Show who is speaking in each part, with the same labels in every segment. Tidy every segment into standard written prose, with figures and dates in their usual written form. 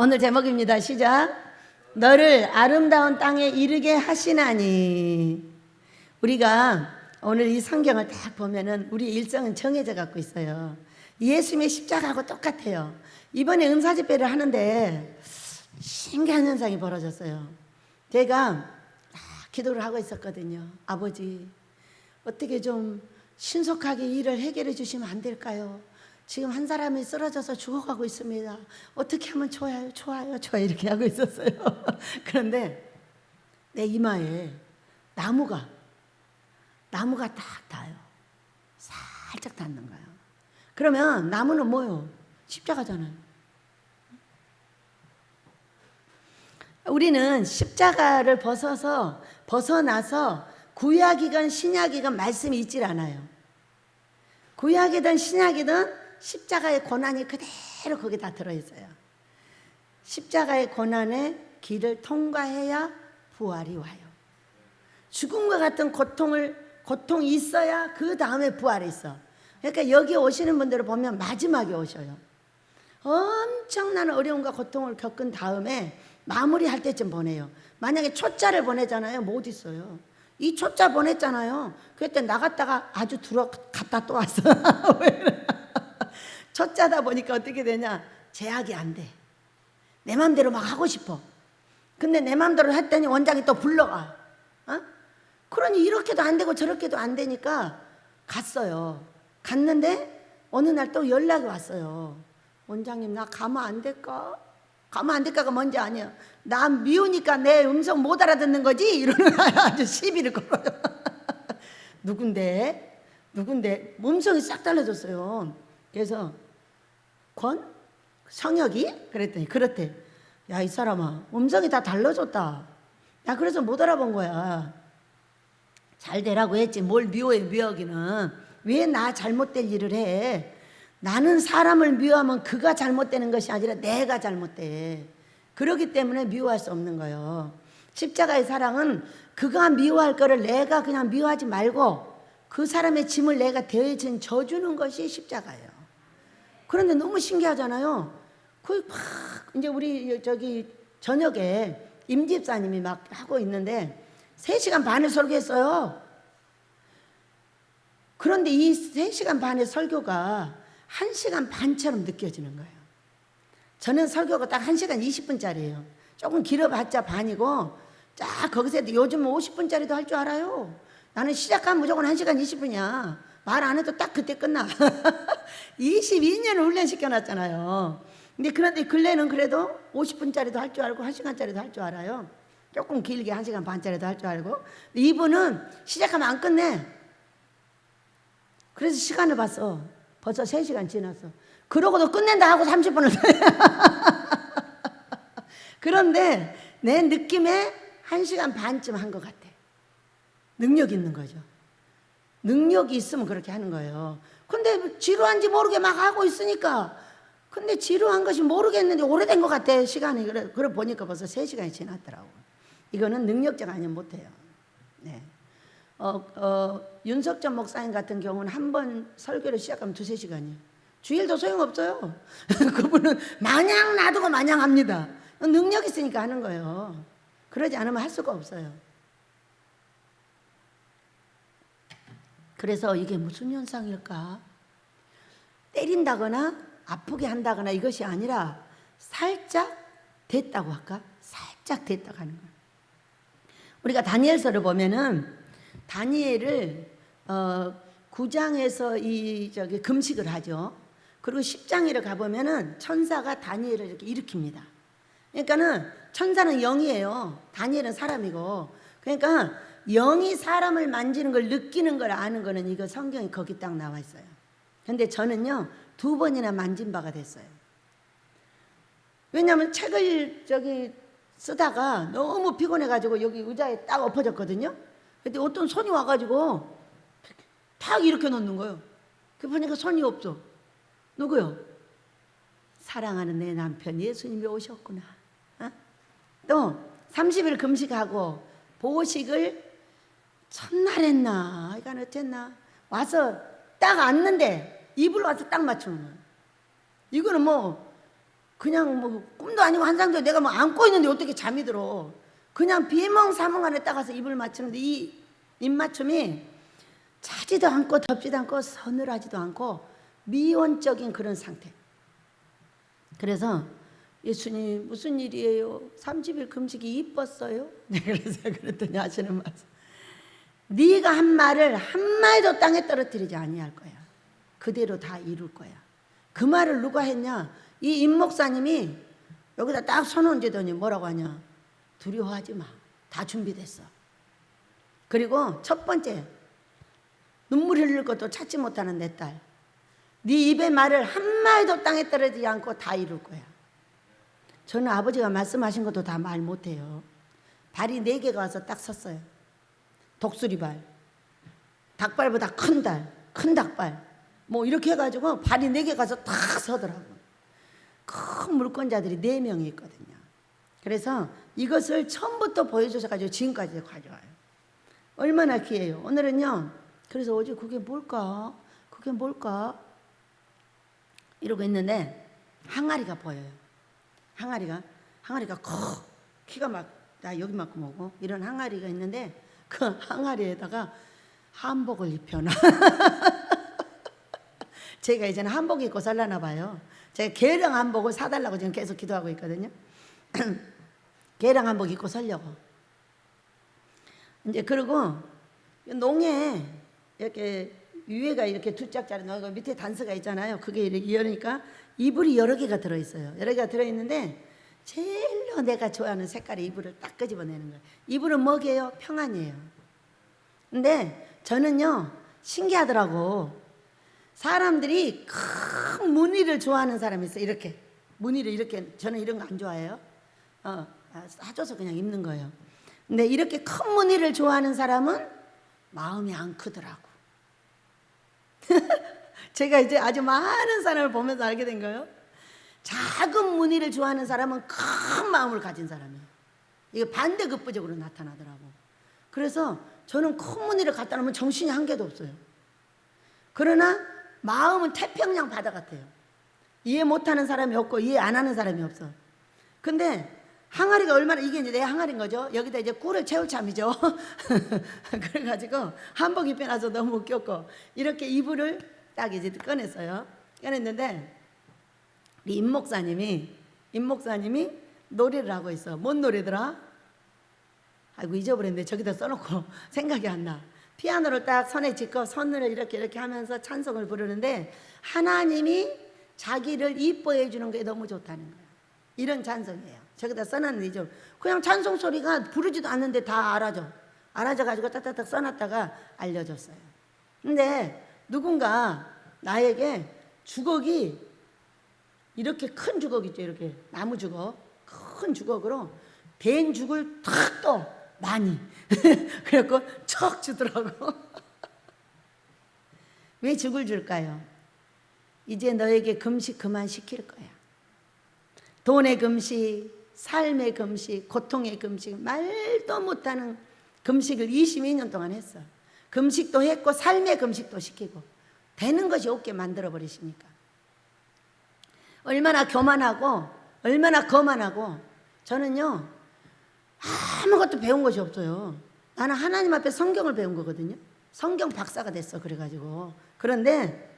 Speaker 1: 오늘 제목입니다. 시작. 너를 아름다운 땅에 이르게 하시나니. 우리가 오늘 이 성경을 딱 보면은 우리 일정은 정해져 갖고 있어요. 예수님의 십자가하고 똑같아요. 이번에 은사집회를 하는데 신기한 현상이 벌어졌어요. 제가 기도를 하고 있었거든요. 아버지, 어떻게 좀 신속하게 일을 해결해 주시면 안 될까요? 지금 한 사람이 쓰러져서 죽어가고 있습니다. 어떻게 하면 좋아요, 이렇게 하고 있었어요. 그런데 내 이마에 나무가 딱 닿아요. 살짝 닿는 거예요. 그러면 나무는 뭐요? 십자가잖아요. 우리는 십자가를 벗어나서 구약이건 신약이건 말씀이 있질 않아요. 구약이든 신약이든 십자가의 고난이 그대로 거기 다 들어있어요. 십자가의 고난의 길을 통과해야 부활이 와요. 죽음과 같은 고통이 있어야 그 다음에 부활이 있어. 그러니까 여기 오시는 분들을 보면 마지막에 오셔요. 엄청난 어려움과 고통을 겪은 다음에 마무리할 때쯤 보내요. 만약에 초짜를 보내잖아요. 못 있어요. 이 초짜 보냈잖아요. 그때 나갔다가 아주 갔다 또 왔어. 초짜다 보니까 어떻게 되냐? 제약이 안 돼. 내 마음대로 막 하고 싶어. 근데 내 마음대로 했더니 원장이 또 불러가. 그러니 이렇게도 안 되고 저렇게도 안 되니까 갔어요. 갔는데 어느 날 또 연락이 왔어요. 원장님, 나 가면 안 될까? 가면 안 될까가 뭔지 아니야. 나 미우니까 내 음성 못 알아듣는 거지? 이러는 거야. 아주 시비를 걸어요. 누군데? 음성이 싹 달라졌어요. 그래서 성혁이? 그랬더니 그렇대. 야, 이 사람아, 음성이 다 달라졌다. 나 그래서 못 알아본 거야. 잘 되라고 했지. 뭘 미워해, 미워하기는. 왜 나 잘못될 일을 해? 나는 사람을 미워하면 그가 잘못되는 것이 아니라 내가 잘못돼. 그렇기 때문에 미워할 수 없는 거예요. 십자가의 사랑은 그가 미워할 거를 내가 그냥 미워하지 말고 그 사람의 짐을 내가 대신 져주는 것이 십자가예요. 그런데 너무 신기하잖아요. 이제 우리 저녁에 임 집사님이 막 하고 있는데 3시간 반을 설교했어요. 그런데 이 3시간 반의 설교가 1시간 반처럼 느껴지는 거예요. 저는 설교가 딱 1시간 20분짜리예요. 조금 길어봤자 반이고, 쫙 거기서 요즘 50분짜리도 할 줄 알아요. 나는 시작하면 무조건 1시간 20분이야. 말 안 해도 딱 그때 끝나. 22년을 훈련시켜놨잖아요. 그런데 근래는 그래도 50분짜리도 할 줄 알고 1시간짜리도 할 줄 알아요. 조금 길게 1시간 반짜리도 할 줄 알고. 이분은 시작하면 안 끝내. 그래서 시간을 봤어. 벌써 3시간 지났어. 그러고도 끝낸다 하고 30분을 그런데 내 느낌에 1시간 반쯤 한 것 같아. 능력 있는 거죠. 능력이 있으면 그렇게 하는 거예요. 근데 지루한지 모르게 막 하고 있으니까. 근데 지루한 것이 모르겠는데 오래된 것 같아, 시간이. 그래 보니까 벌써 3시간이 지났더라고. 이거는 능력자가 아니면 못해요. 네. 윤석전 목사님 같은 경우는 한 번 설교를 시작하면 2-3시간이에요. 주일도 소용없어요. 그분은 마냥 놔두고 마냥 합니다. 능력 있으니까 하는 거예요. 그러지 않으면 할 수가 없어요. 그래서 이게 무슨 현상일까? 때린다거나 아프게 한다거나 이것이 아니라 살짝 됐다고 할까? 살짝 됐다고 하는 거예요. 우리가 다니엘서를 보면은 다니엘을 9장에서 금식을 하죠. 그리고 10장에 가보면은 천사가 다니엘을 이렇게 일으킵니다. 그러니까는 천사는 영이에요. 다니엘은 사람이고. 그러니까 영이 사람을 만지는 걸 느끼는 걸 아는 거는 이거 성경이 거기 딱 나와 있어요. 근데 저는요 2번이나 만진 바가 됐어요. 왜냐하면 책을 쓰다가 너무 피곤해가지고 여기 의자에 딱 엎어졌거든요. 근데 어떤 손이 와가지고 탁 이렇게 놓는 거예요. 그 보니까 손이 없어. 누구요? 사랑하는 내 남편 예수님이 오셨구나. 또 30일 금식하고 보식을 첫날 했나 이건 어쨌나 와서 딱 앉는데 입을 와서 딱 맞추는 거예요. 이거는 그냥 뭐 꿈도 아니고 환상도 내가 뭐 안고 있는데 어떻게 잠이 들어. 그냥 비몽사몽 안에 딱 가서 입을 맞추는데 이 입맞춤이 차지도 않고 덥지도 않고 서늘하지도 않고 미온적인 그런 상태. 그래서 예수님 무슨 일이에요? 30일 금식이 이뻤어요? 네, 그래서 그랬더니 하시는 말씀, 네가 한 말을 한마디도 땅에 떨어뜨리지 아니할 거야. 그대로 다 이룰 거야. 그 말을 누가 했냐? 이 임 목사님이 여기다 딱 손 얹더니 뭐라고 하냐? 두려워하지 마. 다 준비됐어. 그리고 첫 번째, 눈물 흘릴 것도 찾지 못하는 내 딸, 네 입의 말을 한마디도 땅에 떨어지지 않고 다 이룰 거야. 저는 아버지가 말씀하신 것도 다 말 못해요. 발이 4개가 와서 딱 섰어요. 독수리발, 닭발보다 큰 닭발, 뭐 이렇게 해가지고 발이 4개 가서 딱 서더라고. 큰 물권자들이 4명이 있거든요. 그래서 이것을 처음부터 보여주셔가지고 지금까지 가져와요. 얼마나 귀해요. 오늘은요, 그래서 어제 그게 뭘까? 이러고 있는데 항아리가 보여요. 항아리가 키가 막 나 여기만큼 오고 이런 항아리가 있는데 그 항아리에다가 한복을 입혀놔. 제가 이제는 한복 입고 살라나 봐요. 제가 개량 한복을 사달라고 지금 계속 기도하고 있거든요. 개량 한복 입고 살려고. 이제 그리고 농에 이렇게 위에가 이렇게 2짝짜리 넣고 밑에 단서가 있잖아요. 그게 이렇게 열으니까 이불이 여러 개가 들어있어요. 여러 개가 들어있는데 제일로 내가 좋아하는 색깔의 이불을 딱 끄집어내는 거예요. 이불은 뭐게요? 평안이에요. 근데 저는요, 신기하더라고. 사람들이 큰 무늬를 좋아하는 사람이 있어요. 이렇게 무늬를 이렇게, 저는 이런 거 안 좋아해요. 사줘서 그냥 입는 거예요. 근데 이렇게 큰 무늬를 좋아하는 사람은 마음이 안 크더라고. 제가 이제 아주 많은 사람을 보면서 알게 된 거예요. 작은 무늬를 좋아하는 사람은 큰 마음을 가진 사람이에요. 이게 반대급부적으로 나타나더라고. 그래서 저는 큰 무늬를 갖다 놓으면 정신이 한 개도 없어요. 그러나 마음은 태평양 바다 같아요. 이해 못하는 사람이 없고 이해 안 하는 사람이 없어. 근데 항아리가 얼마나, 이게 이제 내 항아리인 거죠. 여기다 이제 꿀을 채울 참이죠. 그래가지고 한복 입혀놔서 너무 웃겼고, 이렇게 이불을 딱 이제 꺼냈어요. 꺼냈는데 임 목사님이 노래를 하고 있어. 뭔 노래더라? 아이고 잊어버렸는데 저기다 써놓고 생각이 안 나. 피아노를 딱 손에 짚고 손을 이렇게 하면서 찬송을 부르는데 하나님이 자기를 이뻐해 주는 게 너무 좋다는 거예요. 이런 찬송이에요. 저기다 써놨는데 이제 그냥 찬송 소리가 부르지도 않는데 다 알아져가지고 딱딱딱 써놨다가 알려줬어요. 근데 누군가 나에게 주걱이 이렇게 큰 주걱 있죠. 이렇게 나무 주걱, 큰 주걱으로 된 죽을 탁 또 많이 그래갖고 척 주더라고. 왜 죽을 줄까요? 이제 너에게 금식 그만 시킬 거야. 돈의 금식, 삶의 금식, 고통의 금식, 말도 못하는 금식을 22년 동안 했어. 금식도 했고 삶의 금식도 시키고 되는 것이 없게 만들어 버리시니까. 얼마나 교만하고 얼마나 거만하고. 저는요 아무것도 배운 것이 없어요. 나는 하나님 앞에 성경을 배운 거거든요. 성경 박사가 됐어. 그래가지고. 그런데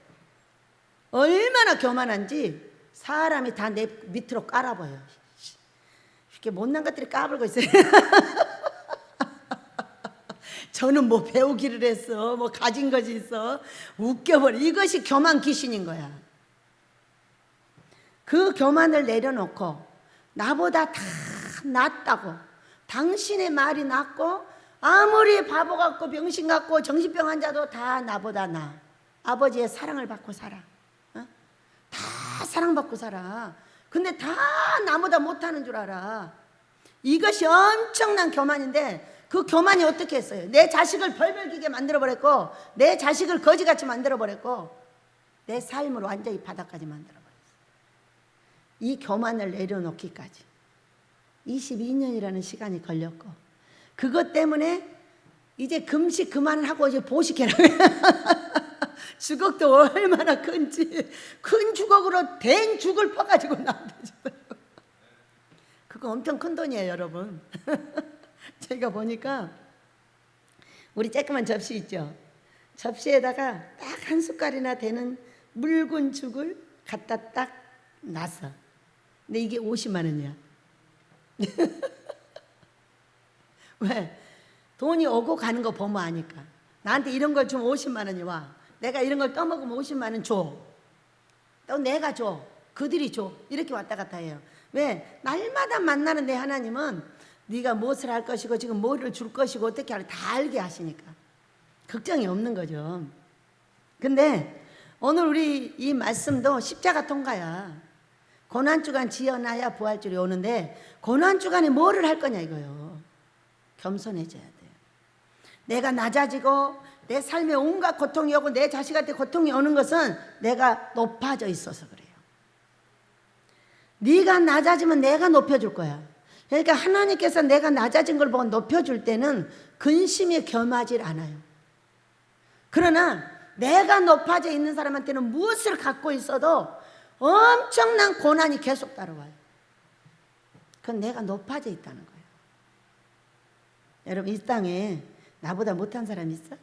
Speaker 1: 얼마나 교만한지 사람이 다 내 밑으로 깔아봐요. 이렇게 못난 것들이 까불고 있어요. 저는 뭐 배우기를 했어, 뭐 가진 것이 있어, 웃겨버려. 이것이 교만 귀신인 거야. 그 교만을 내려놓고 나보다 다 낫다고, 당신의 말이 낫고 아무리 바보 같고 병신 같고 정신병 환자도 다 나보다 나. 아버지의 사랑을 받고 살아. 다 사랑받고 살아. 근데 다 나보다 못하는 줄 알아. 이것이 엄청난 교만인데 그 교만이 어떻게 했어요? 내 자식을 벌벌기게 만들어버렸고, 내 자식을 거지같이 만들어버렸고, 내 삶을 완전히 바닥까지 만들어버렸어요. 이 교만을 내려놓기까지 22년이라는 시간이 걸렸고, 그것 때문에 이제 금식 그만하고 이제 보식해라. 주걱도 얼마나 큰지, 큰 주걱으로 된 죽을 퍼가지고 나한테 줬어요. 그거 엄청 큰 돈이에요, 여러분. 제가 보니까 우리 쬐끄만 접시 있죠. 접시에다가 딱 한 숟갈이나 되는 묽은 죽을 갖다 딱 놨어. 근데 이게 50만 원이야. 왜? 돈이 오고 가는 거 보면 아니까. 나한테 이런 걸 주면 50만 원이 와. 내가 이런 걸 떠먹으면 50만 원 줘. 또 내가 줘. 그들이 줘. 이렇게 왔다 갔다 해요. 왜? 날마다 만나는 내 하나님은 네가 무엇을 할 것이고 지금 뭐를 줄 것이고 어떻게 할지 다 알게 하시니까 걱정이 없는 거죠. 근데 오늘 우리 이 말씀도 십자가 통과야. 고난주간 지어놔야 부활주일이 오는데 고난주간에 뭐를 할 거냐 이거요. 겸손해져야 돼요. 내가 낮아지고 내 삶에 온갖 고통이 오고 내 자식한테 고통이 오는 것은 내가 높아져 있어서 그래요. 네가 낮아지면 내가 높여줄 거야. 그러니까 하나님께서 내가 낮아진 걸 보고 높여줄 때는 근심에 겸하지 않아요. 그러나 내가 높아져 있는 사람한테는 무엇을 갖고 있어도 엄청난 고난이 계속 따라와요. 그건 내가 높아져 있다는 거예요. 여러분 이 땅에 나보다 못한 사람 있어?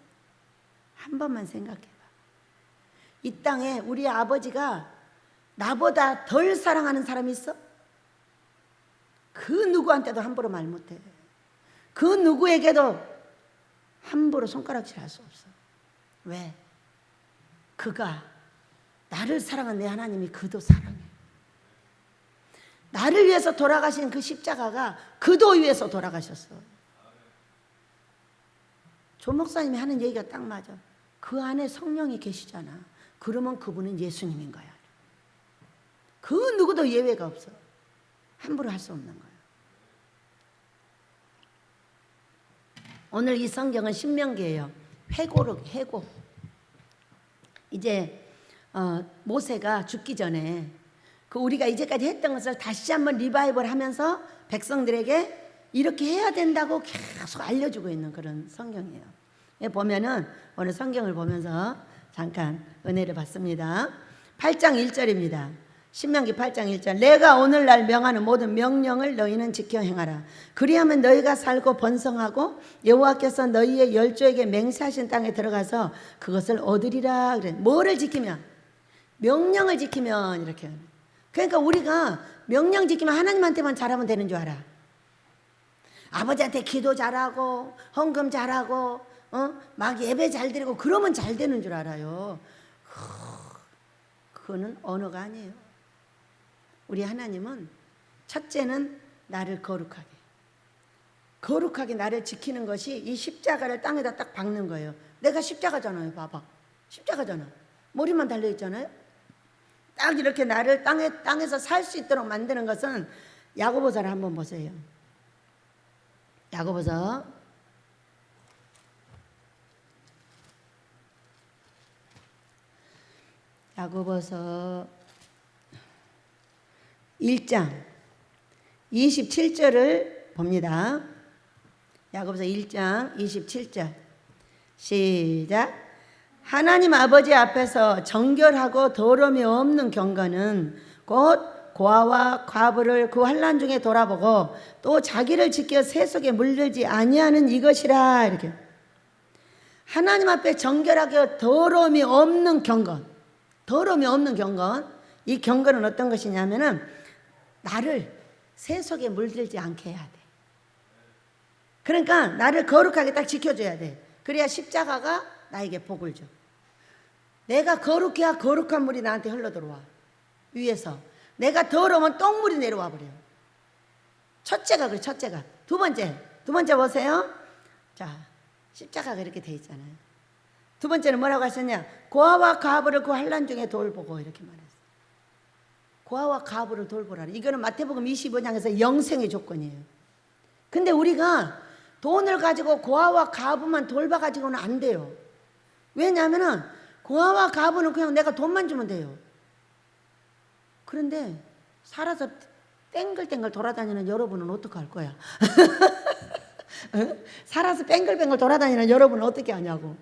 Speaker 1: 한 번만 생각해봐. 이 땅에 우리 아버지가 나보다 덜 사랑하는 사람이 있어? 그 누구한테도 함부로 말 못해. 그 누구에게도 함부로 손가락질 할 수 없어. 왜? 그가 나를 사랑한 내 하나님이 그도 사랑해. 나를 위해서 돌아가신 그 십자가가 그도 위해서 돌아가셨어. 조 목사님이 하는 얘기가 딱 맞아. 그 안에 성령이 계시잖아. 그러면 그분은 예수님인 거야. 그 누구도 예외가 없어. 함부로 할 수 없는 거야. 오늘 이 성경은 신명기예요. 회고. 이제 모세가 죽기 전에 그 우리가 이제까지 했던 것을 다시 한번 리바이벌 하면서 백성들에게 이렇게 해야 된다고 계속 알려주고 있는 그런 성경이에요. 보면은 오늘 성경을 보면서 잠깐 은혜를 받습니다. 8장 1절입니다. 신명기 8장 1절. 내가 오늘날 명하는 모든 명령을 너희는 지켜 행하라. 그리하면 너희가 살고 번성하고 여호와께서 너희의 열조에게 맹세하신 땅에 들어가서 그것을 얻으리라. 그래. 뭐를 지키면? 명령을 지키면 이렇게. 그러니까 우리가 명령 지키면 하나님한테만 잘하면 되는 줄 알아. 아버지한테 기도 잘하고 헌금 잘하고 막 예배 잘 드리고 그러면 잘 되는 줄 알아요. 그거는 언어가 아니에요. 우리 하나님은 첫째는 나를 거룩하게 나를 지키는 것이 이 십자가를 땅에다 딱 박는 거예요. 내가 십자가잖아요. 봐봐. 십자가잖아. 머리만 달려있잖아요. 딱 이렇게 나를 땅에서 살 수 있도록 만드는 것은 야고보서를 한번 보세요. 야고보서 1장 27절을 봅니다. 야고보서 1장 27절 시작. 하나님 아버지 앞에서 정결하고 더러움이 없는 경건은 곧 고아와 과부를 그 환난 중에 돌아보고 또 자기를 지켜 새 속에 물들지 아니하는 이것이라. 이렇게 하나님 앞에 정결하게 더러움이 없는 경건. 이 경건은 어떤 것이냐면은 나를 새 속에 물들지 않게 해야 돼. 그러니까 나를 거룩하게 딱 지켜줘야 돼. 그래야 십자가가 나에게 복을 줘. 내가 거룩해야 거룩한 물이 나한테 흘러들어와. 위에서. 내가 더러우면 똥물이 내려와 버려. 첫째가 그래. 첫째가. 두 번째 보세요. 자, 십자가가 이렇게 돼 있잖아요. 두 번째는 뭐라고 하셨냐? 고아와 과부를 그 환난 중에 돌보고 이렇게 말했어요. 고아와 과부를 돌보라. 이거는 마태복음 25장에서 영생의 조건이에요. 근데 우리가 돈을 가지고 고아와 과부만 돌봐가지고는 안 돼요. 왜냐하면 고아와 과부는 그냥 내가 돈만 주면 돼요. 그런데 살아서 땡글땡글 돌아다니는 여러분은 어떡할 거야? 살아서 뱅글뱅글 돌아다니는 여러분은 어떻게 하냐고.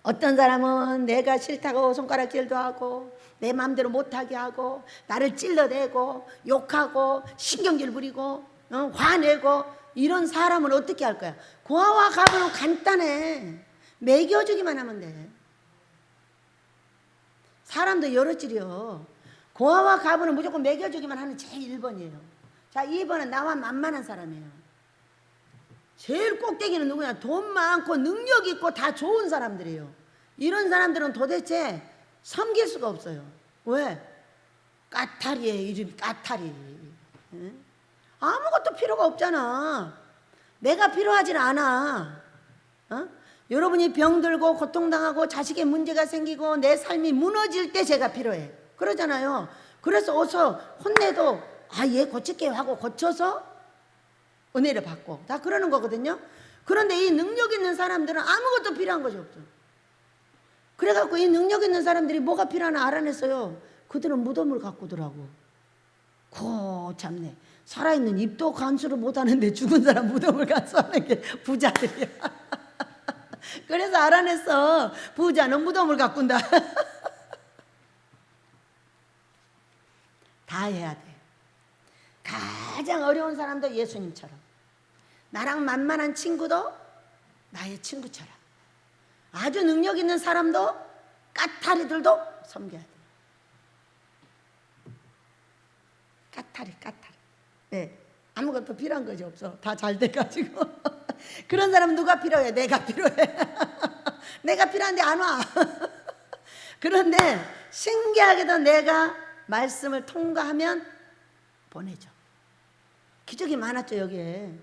Speaker 1: 어떤 사람은 내가 싫다고 손가락질도 하고 내 마음대로 못하게 하고 나를 찔러대고 욕하고 신경질 부리고 화내고 이런 사람을 어떻게 할 거야? 고아와 가부는 간단해. 먹여주기만 하면 돼. 사람도 여러 질이요. 고아와 가부는 무조건 먹여주기만 하는 제일 1번이에요. 자, 2번은 나와 만만한 사람이에요. 제일 꼭대기는 누구냐? 돈 많고 능력 있고 다 좋은 사람들이에요. 이런 사람들은 도대체 섬길 수가 없어요. 왜? 까탈이에요. 이름이 까탈이. 아무것도 필요가 없잖아. 내가 필요하진 않아. 여러분이 병들고 고통당하고 자식의 문제가 생기고 내 삶이 무너질 때 제가 필요해. 그러잖아요. 그래서 어서 혼내도 얘 고칠게요 하고 고쳐서 은혜를 받고 다 그러는 거거든요. 그런데 이 능력 있는 사람들은 아무것도 필요한 것이 없어. 그래갖고 이 능력 있는 사람들이 뭐가 필요하나 알아냈어요. 그들은 무덤을 가꾸더라고. 참네. 살아있는 입도 간수를 못하는데 죽은 사람 무덤을 간수하는 게 부자들이야. 그래서 알아냈어. 부자는 무덤을 가꾼다. 다 해야 돼. 가장 어려운 사람도 예수님처럼, 나랑 만만한 친구도 나의 친구처럼, 아주 능력 있는 사람도 까탈이들도 섬겨야 돼. 까탈이. 네, 아무것도 필요한 것이 없어. 다 잘 돼가지고. 그런 사람은 누가 필요해? 내가 필요해. 내가 필요한데 안 와. 그런데 신기하게도 내가 말씀을 통과하면 보내줘. 기적이 많았죠. 여기에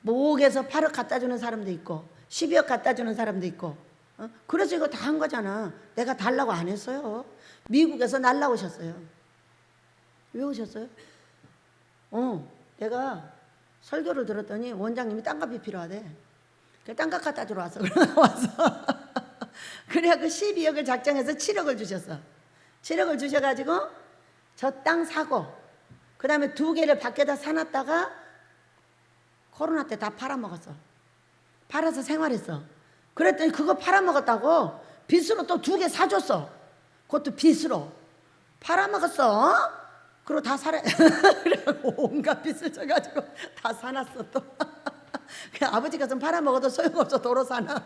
Speaker 1: 뭐 5억에서 8억 갖다 주는 사람도 있고 12억 갖다 주는 사람도 있고. 그래서 이거 다 한 거잖아. 내가 달라고 안 했어요. 미국에서 날라오셨어요. 왜 오셨어요? 내가 설교를 들었더니 원장님이 땅값이 필요하대. 그 땅값 갖다 주러 왔어. 와서 그래야 그 12억을 작정해서 7억을 주셨어. 7억을 주셔가지고 저 땅 사고 그 다음에 2개를 밖에다 사놨다가 코로나 때 다 팔아먹었어. 팔아서 생활했어. 그랬더니 그거 팔아먹었다고 빚으로 또 2개 사줬어. 그것도 빚으로 팔아먹었어. 그리고 다 살아. 그래갖고 온갖 빚을 져가지고 다 사놨어 또. 아버지가 좀 팔아먹어도 소용없어. 도로 사나.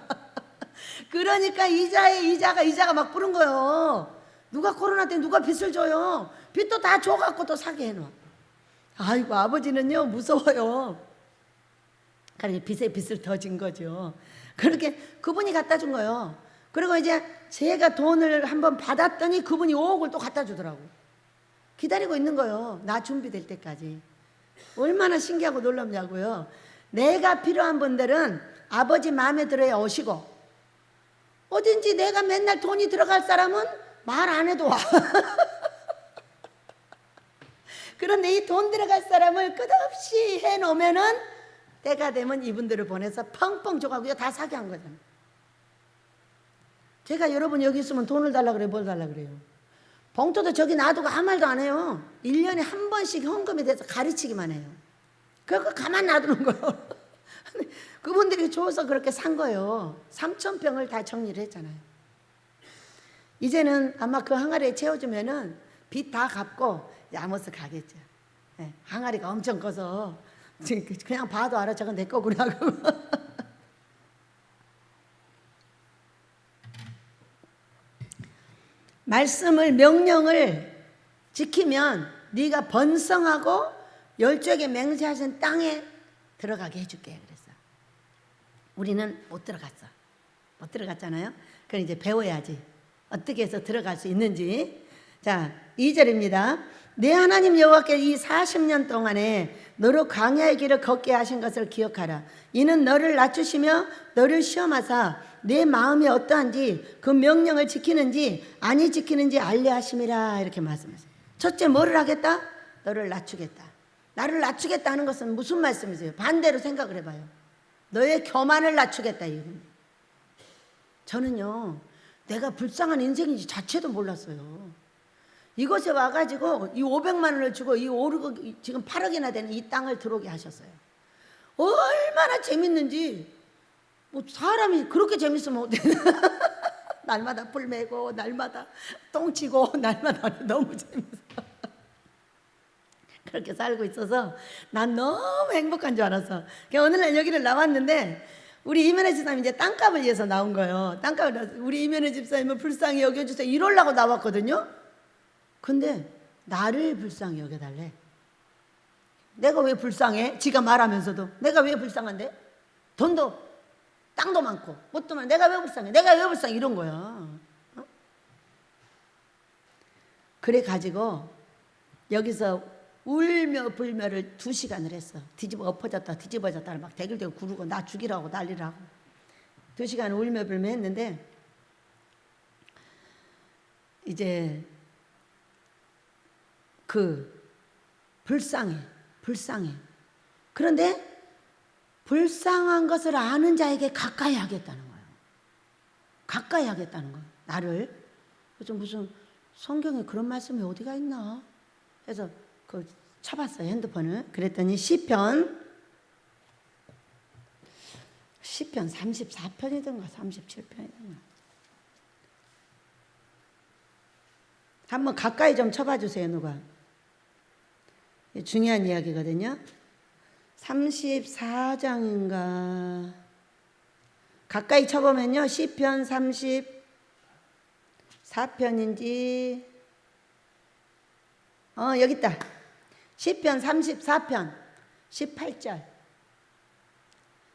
Speaker 1: 그러니까 이자가 막 부른 거예요. 누가 코로나 때 누가 빚을 줘요. 빚도 다 줘갖고 또 사게 해놔. 아이고 아버지는요 무서워요. 그러니까 빚에 빚을 더 진 거죠. 그렇게 그분이 갖다 준 거예요. 그리고 이제 제가 돈을 한번 받았더니 그분이 5억을 또 갖다 주더라고. 기다리고 있는 거예요. 나 준비될 때까지. 얼마나 신기하고 놀랍냐고요. 내가 필요한 분들은 아버지 마음에 들어야 오시고, 어딘지 내가 맨날 돈이 들어갈 사람은 말 안 해도 와. 그런데 이 돈 들어갈 사람을 끝없이 해놓으면은 때가 되면 이분들을 보내서 펑펑 줘가고요. 다 사게 한 거잖아요. 제가 여러분 여기 있으면 돈을 달라 그래요? 뭘 달라 그래요? 봉투도 저기 놔두고 아무 말도 안 해요. 1년에 한 번씩 헌금이 돼서 가르치기만 해요. 그거 가만 놔두는 거예요. 그분들이 줘서 그렇게 산 거예요. 3,000평을 다 정리를 했잖아요. 이제는 아마 그 항아리에 채워주면은 빚 다 갚고 야모스 가겠죠. 네, 항아리가 엄청 커서 그냥 봐도 알아. 저건 내 거구나. 말씀을 명령을 지키면 네가 번성하고 열조에게 맹세하신 땅에 들어가게 해줄게 그랬어. 우리는 못 들어갔어. 못 들어갔잖아요. 그럼 이제 배워야지. 어떻게 해서 들어갈 수 있는지. 자, 2절입니다. 내 하나님 여호와께 이 40년 동안에 너를 광야의 길을 걷게 하신 것을 기억하라. 이는 너를 낮추시며 너를 시험하사 내 마음이 어떠한지 그 명령을 지키는지 아니 지키는지 알려 하심이라. 이렇게 말씀하세요. 첫째 뭐를 하겠다? 너를 낮추겠다. 나를 낮추겠다 하는 것은 무슨 말씀이세요? 반대로 생각을 해봐요. 너의 교만을 낮추겠다. 저는요 내가 불쌍한 인생인지 자체도 몰랐어요. 이곳에 와가지고 이 500만 원을 주고 이 5억, 지금 8억이나 되는 이 땅을 들어오게 하셨어요. 얼마나 재밌는지. 뭐 사람이 그렇게 재밌으면 어때? 날마다 불 매고 날마다 똥치고 날마다 너무 재밌어. 그렇게 살고 있어서 난 너무 행복한 줄 알았어. 오늘날 여기를 나왔는데 우리 이면혜 집사님 이제 땅값을 위해서 나온 거예요. 땅값을 우리 이면혜 집사님은 불쌍히 여겨주세요 이러려고 나왔거든요. 근데 나를 불쌍히 여겨달래. 내가 왜 불쌍해? 지가 말하면서도 내가 왜 불쌍한데? 돈도 땅도 많고 뭣도 많아. 내가 왜 불쌍해? 내가 왜 불쌍해? 이런 거야. 어? 그래 가지고 여기서 울며 불며를 2시간을 했어. 뒤집어 엎어졌다 뒤집어졌다 막 대글대글 구르고 나 죽이라고 난리라고 2시간 울며 불며 했는데 이제 불쌍해. 그런데 불쌍한 것을 아는 자에게 가까이 하겠다는 거예요. 가까이 하겠다는 거예요. 나를. 그래서 무슨 성경에 그런 말씀이 어디가 있나? 그래서 쳐봤어요, 핸드폰을. 그랬더니 시편 34편이든가 37편이든가. 한번 가까이 좀 쳐봐 주세요, 누가. 중요한 이야기거든요. 34장인가. 가까이 쳐보면요. 시편 34편인지 여기 있다. 시편 34편 18절.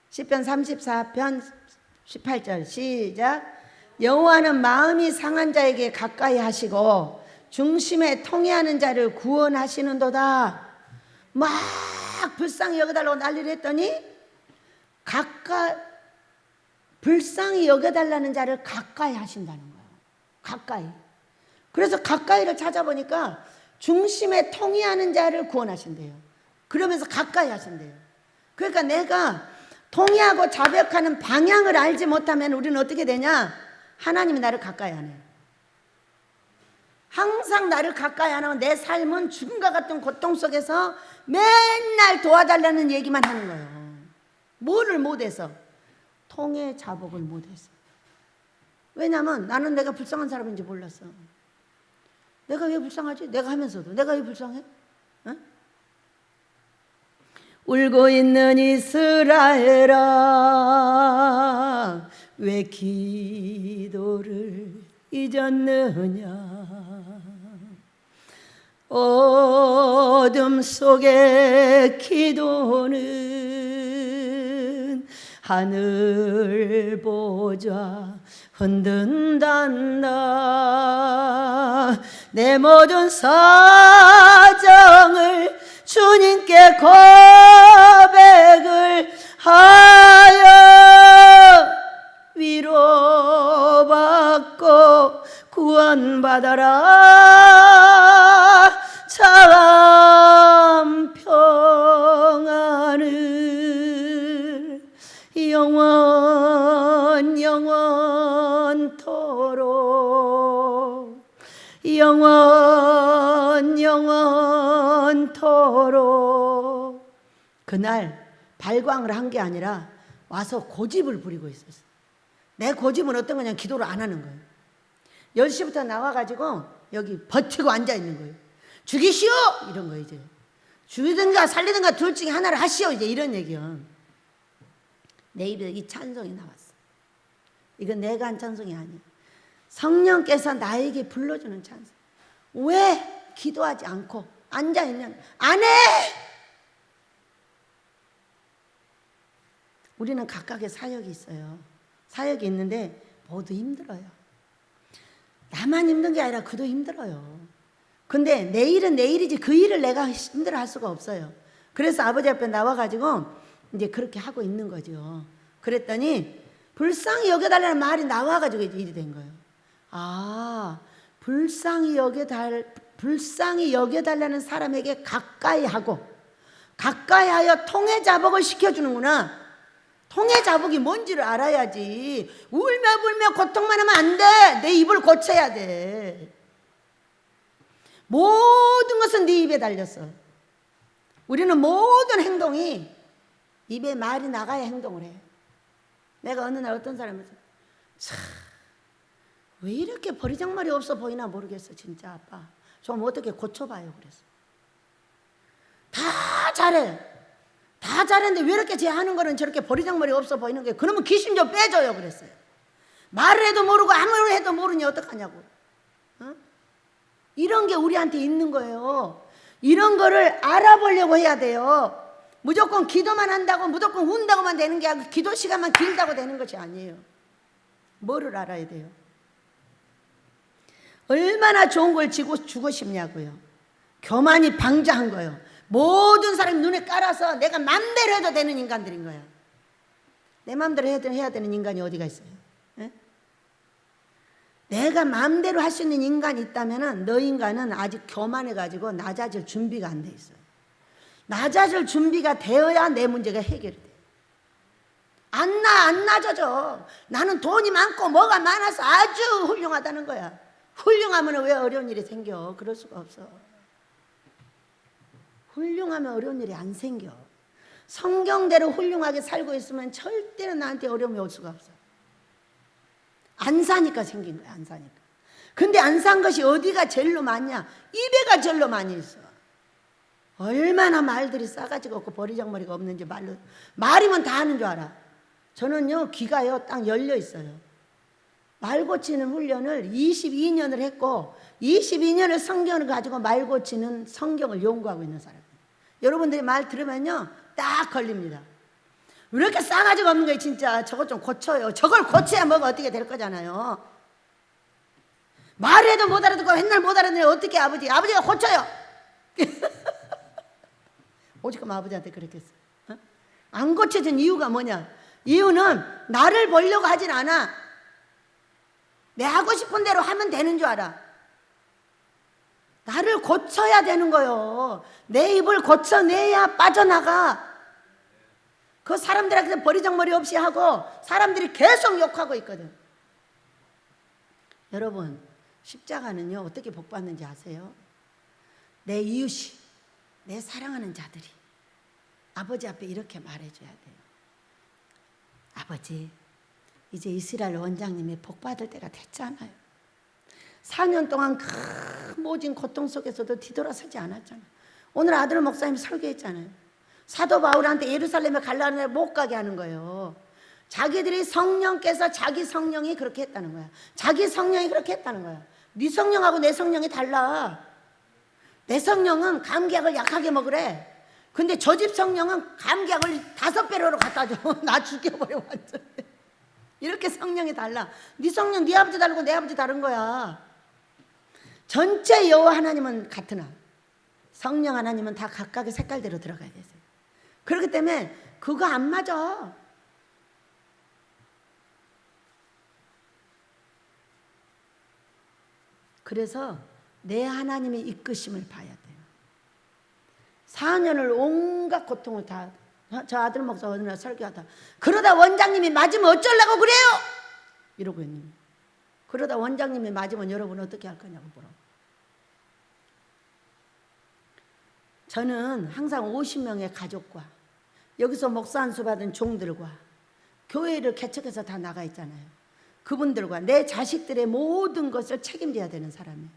Speaker 1: 시편 34편 18절 시작. 여호와는 마음이 상한 자에게 가까이 하시고 중심에 통해하는 자를 구원하시는도다. 막 불쌍히 여겨달라고 난리를 했더니 불쌍히 여겨달라는 자를 가까이 하신다는 거예요. 가까이. 그래서 가까이를 찾아보니까 중심에 통해하는 자를 구원하신대요. 그러면서 가까이 하신대요. 그러니까 내가 통해하고 자백하는 방향을 알지 못하면 우리는 어떻게 되냐? 하나님이 나를 가까이 하네. 항상 나를 가까이 안 하면 내 삶은 죽음과 같은 고통 속에서 맨날 도와달라는 얘기만 하는 거예요. 뭐를 못해서? 통해 자복을 못해서. 왜냐하면 나는 내가 불쌍한 사람인지 몰랐어. 내가 왜 불쌍하지? 내가 하면서도 내가 왜 불쌍해? 어? 울고 있는 이스라엘아 왜 기도를 잊었느냐. 어둠 속의 기도는 하늘 보좌 흔든단다. 내 모든 사정을 주님께 고백을 하여 위로받고 구원받아라. 참 평안을 영원토록 영원토록. 그날 발광을 한 게 아니라 와서 고집을 부리고 있었어. 내 고집은 어떤 거냐? 기도를 안 하는 거예요. 10시부터 나와가지고 여기 버티고 앉아있는 거예요. 죽이시오! 이런 거 이제. 죽이든가 살리든가 둘 중에 하나를 하시오! 이제 이런 얘기요. 내 입에 이 찬송이 나왔어. 이건 내가 한 찬송이 아니야. 성령께서 나에게 불러주는 찬송. 왜 기도하지 않고 앉아있냐? 안 해! 우리는 각각의 사역이 있어요. 사역이 있는데 모두 힘들어요. 나만 힘든 게 아니라 그도 힘들어요. 근데 내 일은 내 일이지 그 일을 내가 힘들어 할 수가 없어요. 그래서 아버지 앞에 나와가지고 이제 그렇게 하고 있는 거죠. 그랬더니 불쌍히 여겨달라는 말이 나와가지고 이제 일이 된 거예요. 아, 불쌍히 여겨달라는 사람에게 가까이 하고 가까이 하여 통해 자복을 시켜주는구나. 통해 자복이 뭔지를 알아야지. 울며 불며 고통만 하면 안 돼. 내 입을 고쳐야 돼. 모든 것은 네 입에 달렸어. 우리는 모든 행동이 입에 말이 나가야 행동을 해. 내가 어느 날 어떤 사람한테 참 왜 이렇게 버리장머리 없어 보이나 모르겠어. 진짜 아빠 좀 어떻게 고쳐봐요. 그래서 다 잘해. 다 잘했는데 왜 이렇게 쟤 하는 거는 저렇게 버리장머리 없어 보이는 거예요. 그러면 귀신 좀 빼줘요. 그랬어요. 말을 해도 모르고 아무리 해도 모르니 어떡하냐고. 어? 이런 게 우리한테 있는 거예요. 이런 거를 알아보려고 해야 돼요. 무조건 기도만 한다고 무조건 운다고만 되는 게 아니고 기도 시간만 길다고 되는 것이 아니에요. 뭐를 알아야 돼요? 얼마나 좋은 걸 주고 싶냐고요. 교만이 방자한 거예요. 모든 사람이 눈에 깔아서 내가 맘대로 해도 되는 인간들인 거야. 내 맘대로 해야 되는 인간이 어디가 있어요? 에? 내가 맘대로 할 수 있는 인간이 있다면 너 인간은 아직 교만해가지고 낮아질 준비가 안 돼 있어요. 낮아질 준비가 되어야 내 문제가 해결이 돼. 안 낮아져. 나는 돈이 많고 뭐가 많아서 아주 훌륭하다는 거야. 훌륭하면 왜 어려운 일이 생겨? 그럴 수가 없어. 훌륭하면 어려운 일이 안 생겨. 성경대로 훌륭하게 살고 있으면 절대로 나한테 어려움이 올 수가 없어. 안 사니까 생긴 거야. 안 사니까. 근데 안 산 것이 어디가 제일로 많냐? 입에가 제일로 많이 있어. 얼마나 말들이 싸가지가 없고 버리장머리가 없는지 말이면 다 하는 줄 알아. 저는요 귀가요 딱 열려 있어요. 말 고치는 훈련을 22년을 했고 22년을 성경을 가지고 말 고치는 성경을 연구하고 있는 사람이에요. 여러분들이 말 들으면요 딱 걸립니다. 왜 이렇게 싸가지가 없는 거예요 진짜. 저것 좀 고쳐요. 저걸 고쳐야 뭐가 어떻게 될 거잖아요. 말해도 못 알아듣고 맨날 못 알아듣는데 어떻게 아버지가 고쳐요. 오직금 아버지한테 그랬겠어. 어? 안 고쳐진 이유가 뭐냐? 이유는 나를 보려고 하진 않아. 내 하고 싶은 대로 하면 되는 줄 알아. 나를 고쳐야 되는 거요. 내 입을 고쳐내야 빠져나가. 그 사람들한테 버리장머리 없이 하고 사람들이 계속 욕하고 있거든. 여러분 십자가는요 어떻게 복받는지 아세요? 내 이웃이 내 사랑하는 자들이 아버지 앞에 이렇게 말해줘야 돼요. 아버지 이제 이스라엘 원장님이 복받을 때가 됐잖아요. 4년 동안 큰 모진 고통 속에서도 뒤돌아서지 않았잖아요. 오늘 아들 목사님 설교했잖아요. 사도 바울한테 예루살렘에 가려는데 못 가게 하는 거예요. 자기들이 성령께서 자기 성령이 그렇게 했다는 거야. 자기 성령이 그렇게 했다는 거야. 네 성령하고 내 성령이 달라. 내 성령은 감기약을 약하게 먹으래. 근데 저 집 성령은 감기약을 5배로 갖다 줘. 나 죽여버려 완전. 이렇게 성령이 달라. 네 성령 네 아버지 다르고 내 아버지 다른 거야. 전체 여호와 하나님은 같으나 성령 하나님은 다 각각의 색깔대로 들어가야 되세요. 그렇기 때문에 그거 안 맞아. 그래서 내 하나님의 이끄심을 봐야 돼요. 4년을 온갖 고통을 다, 저 아들 목사 어느 날 설교하다 그러다 원장님이 맞으면 어쩌려고 그래요? 이러고 있는 거예요. 그러다 원장님이 맞으면 여러분 어떻게 할 거냐고 물어봐. 저는 항상 50명의 가족과 여기서 목사 안수 받은 종들과 교회를 개척해서 다 나가 있잖아요. 그분들과 내 자식들의 모든 것을 책임져야 되는 사람이에요.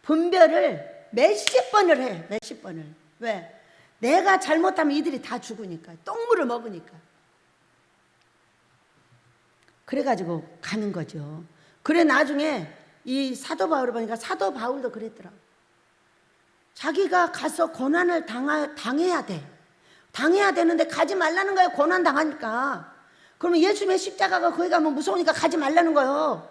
Speaker 1: 분별을 몇십 번을 해. 몇십 번을. 왜? 내가 잘못하면 이들이 다 죽으니까. 똥물을 먹으니까. 그래가지고 가는 거죠. 그래 나중에 이 사도 바울을 보니까 사도 바울도 그랬더라고. 자기가 가서 고난을 당해야 돼. 당해야 되는데 가지 말라는 거예요. 고난 당하니까. 그러면 예수님의 십자가가 거기 가면 무서우니까 가지 말라는 거예요.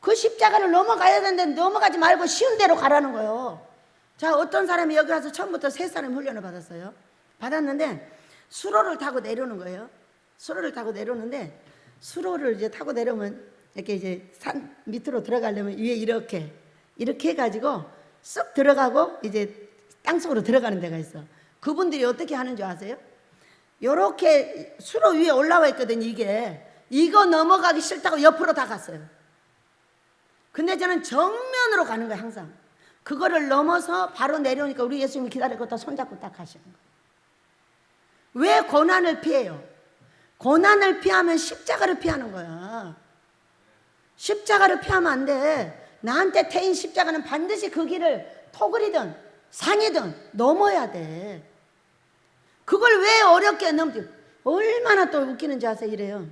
Speaker 1: 그 십자가를 넘어가야 되는데 넘어가지 말고 쉬운 대로 가라는 거예요. 자, 어떤 사람이 여기 와서 처음부터 3사람 훈련을 받았어요. 받았는데 수로를 타고 내려오는 거예요. 수로를 타고 내려오는데 수로를 이제 타고 내려오면 이렇게 이제 산 밑으로 들어가려면 위에 이렇게 해가지고 쑥 들어가고 이제 땅속으로 들어가는 데가 있어. 그분들이 어떻게 하는 줄 아세요? 요렇게 수로 위에 올라와 있거든요. 이거 넘어가기 싫다고 옆으로 다 갔어요. 근데 저는 정면으로 가는 거예요. 항상 그거를 넘어서 바로 내려오니까 우리 예수님이 기다리고 또 손잡고 딱 가시는 거예요. 왜 고난을 피해요? 고난을 피하면 십자가를 피하는 거야. 십자가를 피하면 안 돼. 나한테 태인 십자가는 반드시 그 길을 토굴이든 산이든 넘어야 돼. 그걸 왜 어렵게 넘지? 얼마나 또 웃기는지 아세요? 이래요.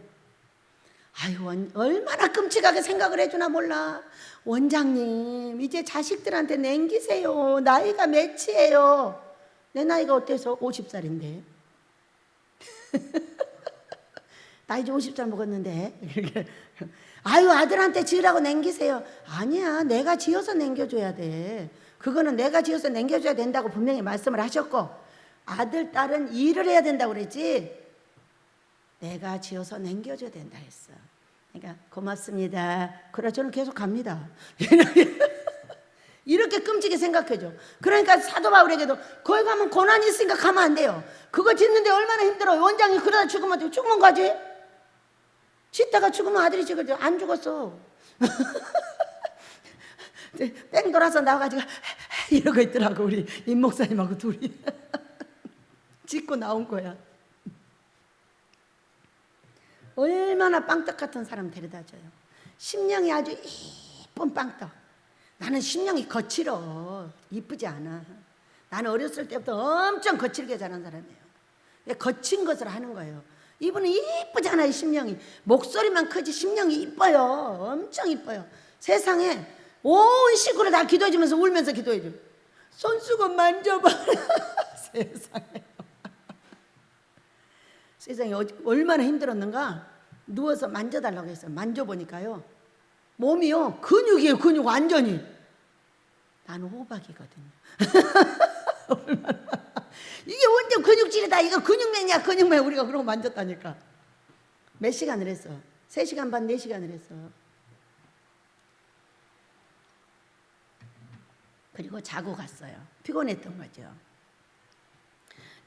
Speaker 1: 아유, 얼마나 끔찍하게 생각을 해주나 몰라. 원장님, 이제 자식들한테 남기세요. 나이가 몇이에요? 내 나이가 어때서? 50살인데. 나 이제 50살 먹었는데. 아유, 아들한테 지으라고 남기세요. 아니야, 내가 지어서 남겨줘야 돼. 그거는 내가 지어서 남겨줘야 된다고 분명히 말씀을 하셨고, 아들, 딸은 일을 해야 된다고 그랬지, 내가 지어서 남겨줘야 된다 했어. 그러니까 고맙습니다. 그래, 저는 계속 갑니다. 이렇게 끔찍하게 생각해줘. 그러니까 사도 바울에게도 거기 가면 고난이 있으니까 가면 안 돼요. 그거 짓는데 얼마나 힘들어요. 원장이 그러다 죽으면 가지. 짓다가 죽으면 아들이 죽을 안 죽었어. 뺑 돌아서 나와가지고 이러고 있더라고. 우리 임 목사님하고 둘이 짓고 나온 거야. 얼마나 빵떡 같은 사람 데려다줘요. 심령이 아주 이쁜 빵떡. 나는 심령이 거칠어. 이쁘지 않아. 나는 어렸을 때부터 엄청 거칠게 자란 사람이에요. 거친 것을 하는 거예요. 이분은 이쁘잖아요. 심령이. 목소리만 크지 심령이 이뻐요. 엄청 이뻐요. 세상에 온 식구를 다 기도해주면서 울면서 기도해줘. 손수건 만져봐. 세상에. 세상에 얼마나 힘들었는가. 누워서 만져달라고 했어요. 만져보니까요, 몸이요 근육이에요. 근육 완전히. 나는 호박이거든요. 이게 완전 근육질이다. 이거 근육맨이야. 근육맨. 우리가 그런 거 만졌다니까. 몇 시간을 했어? 3시간 반 4시간을 했어. 그리고 자고 갔어요. 피곤했던 거죠.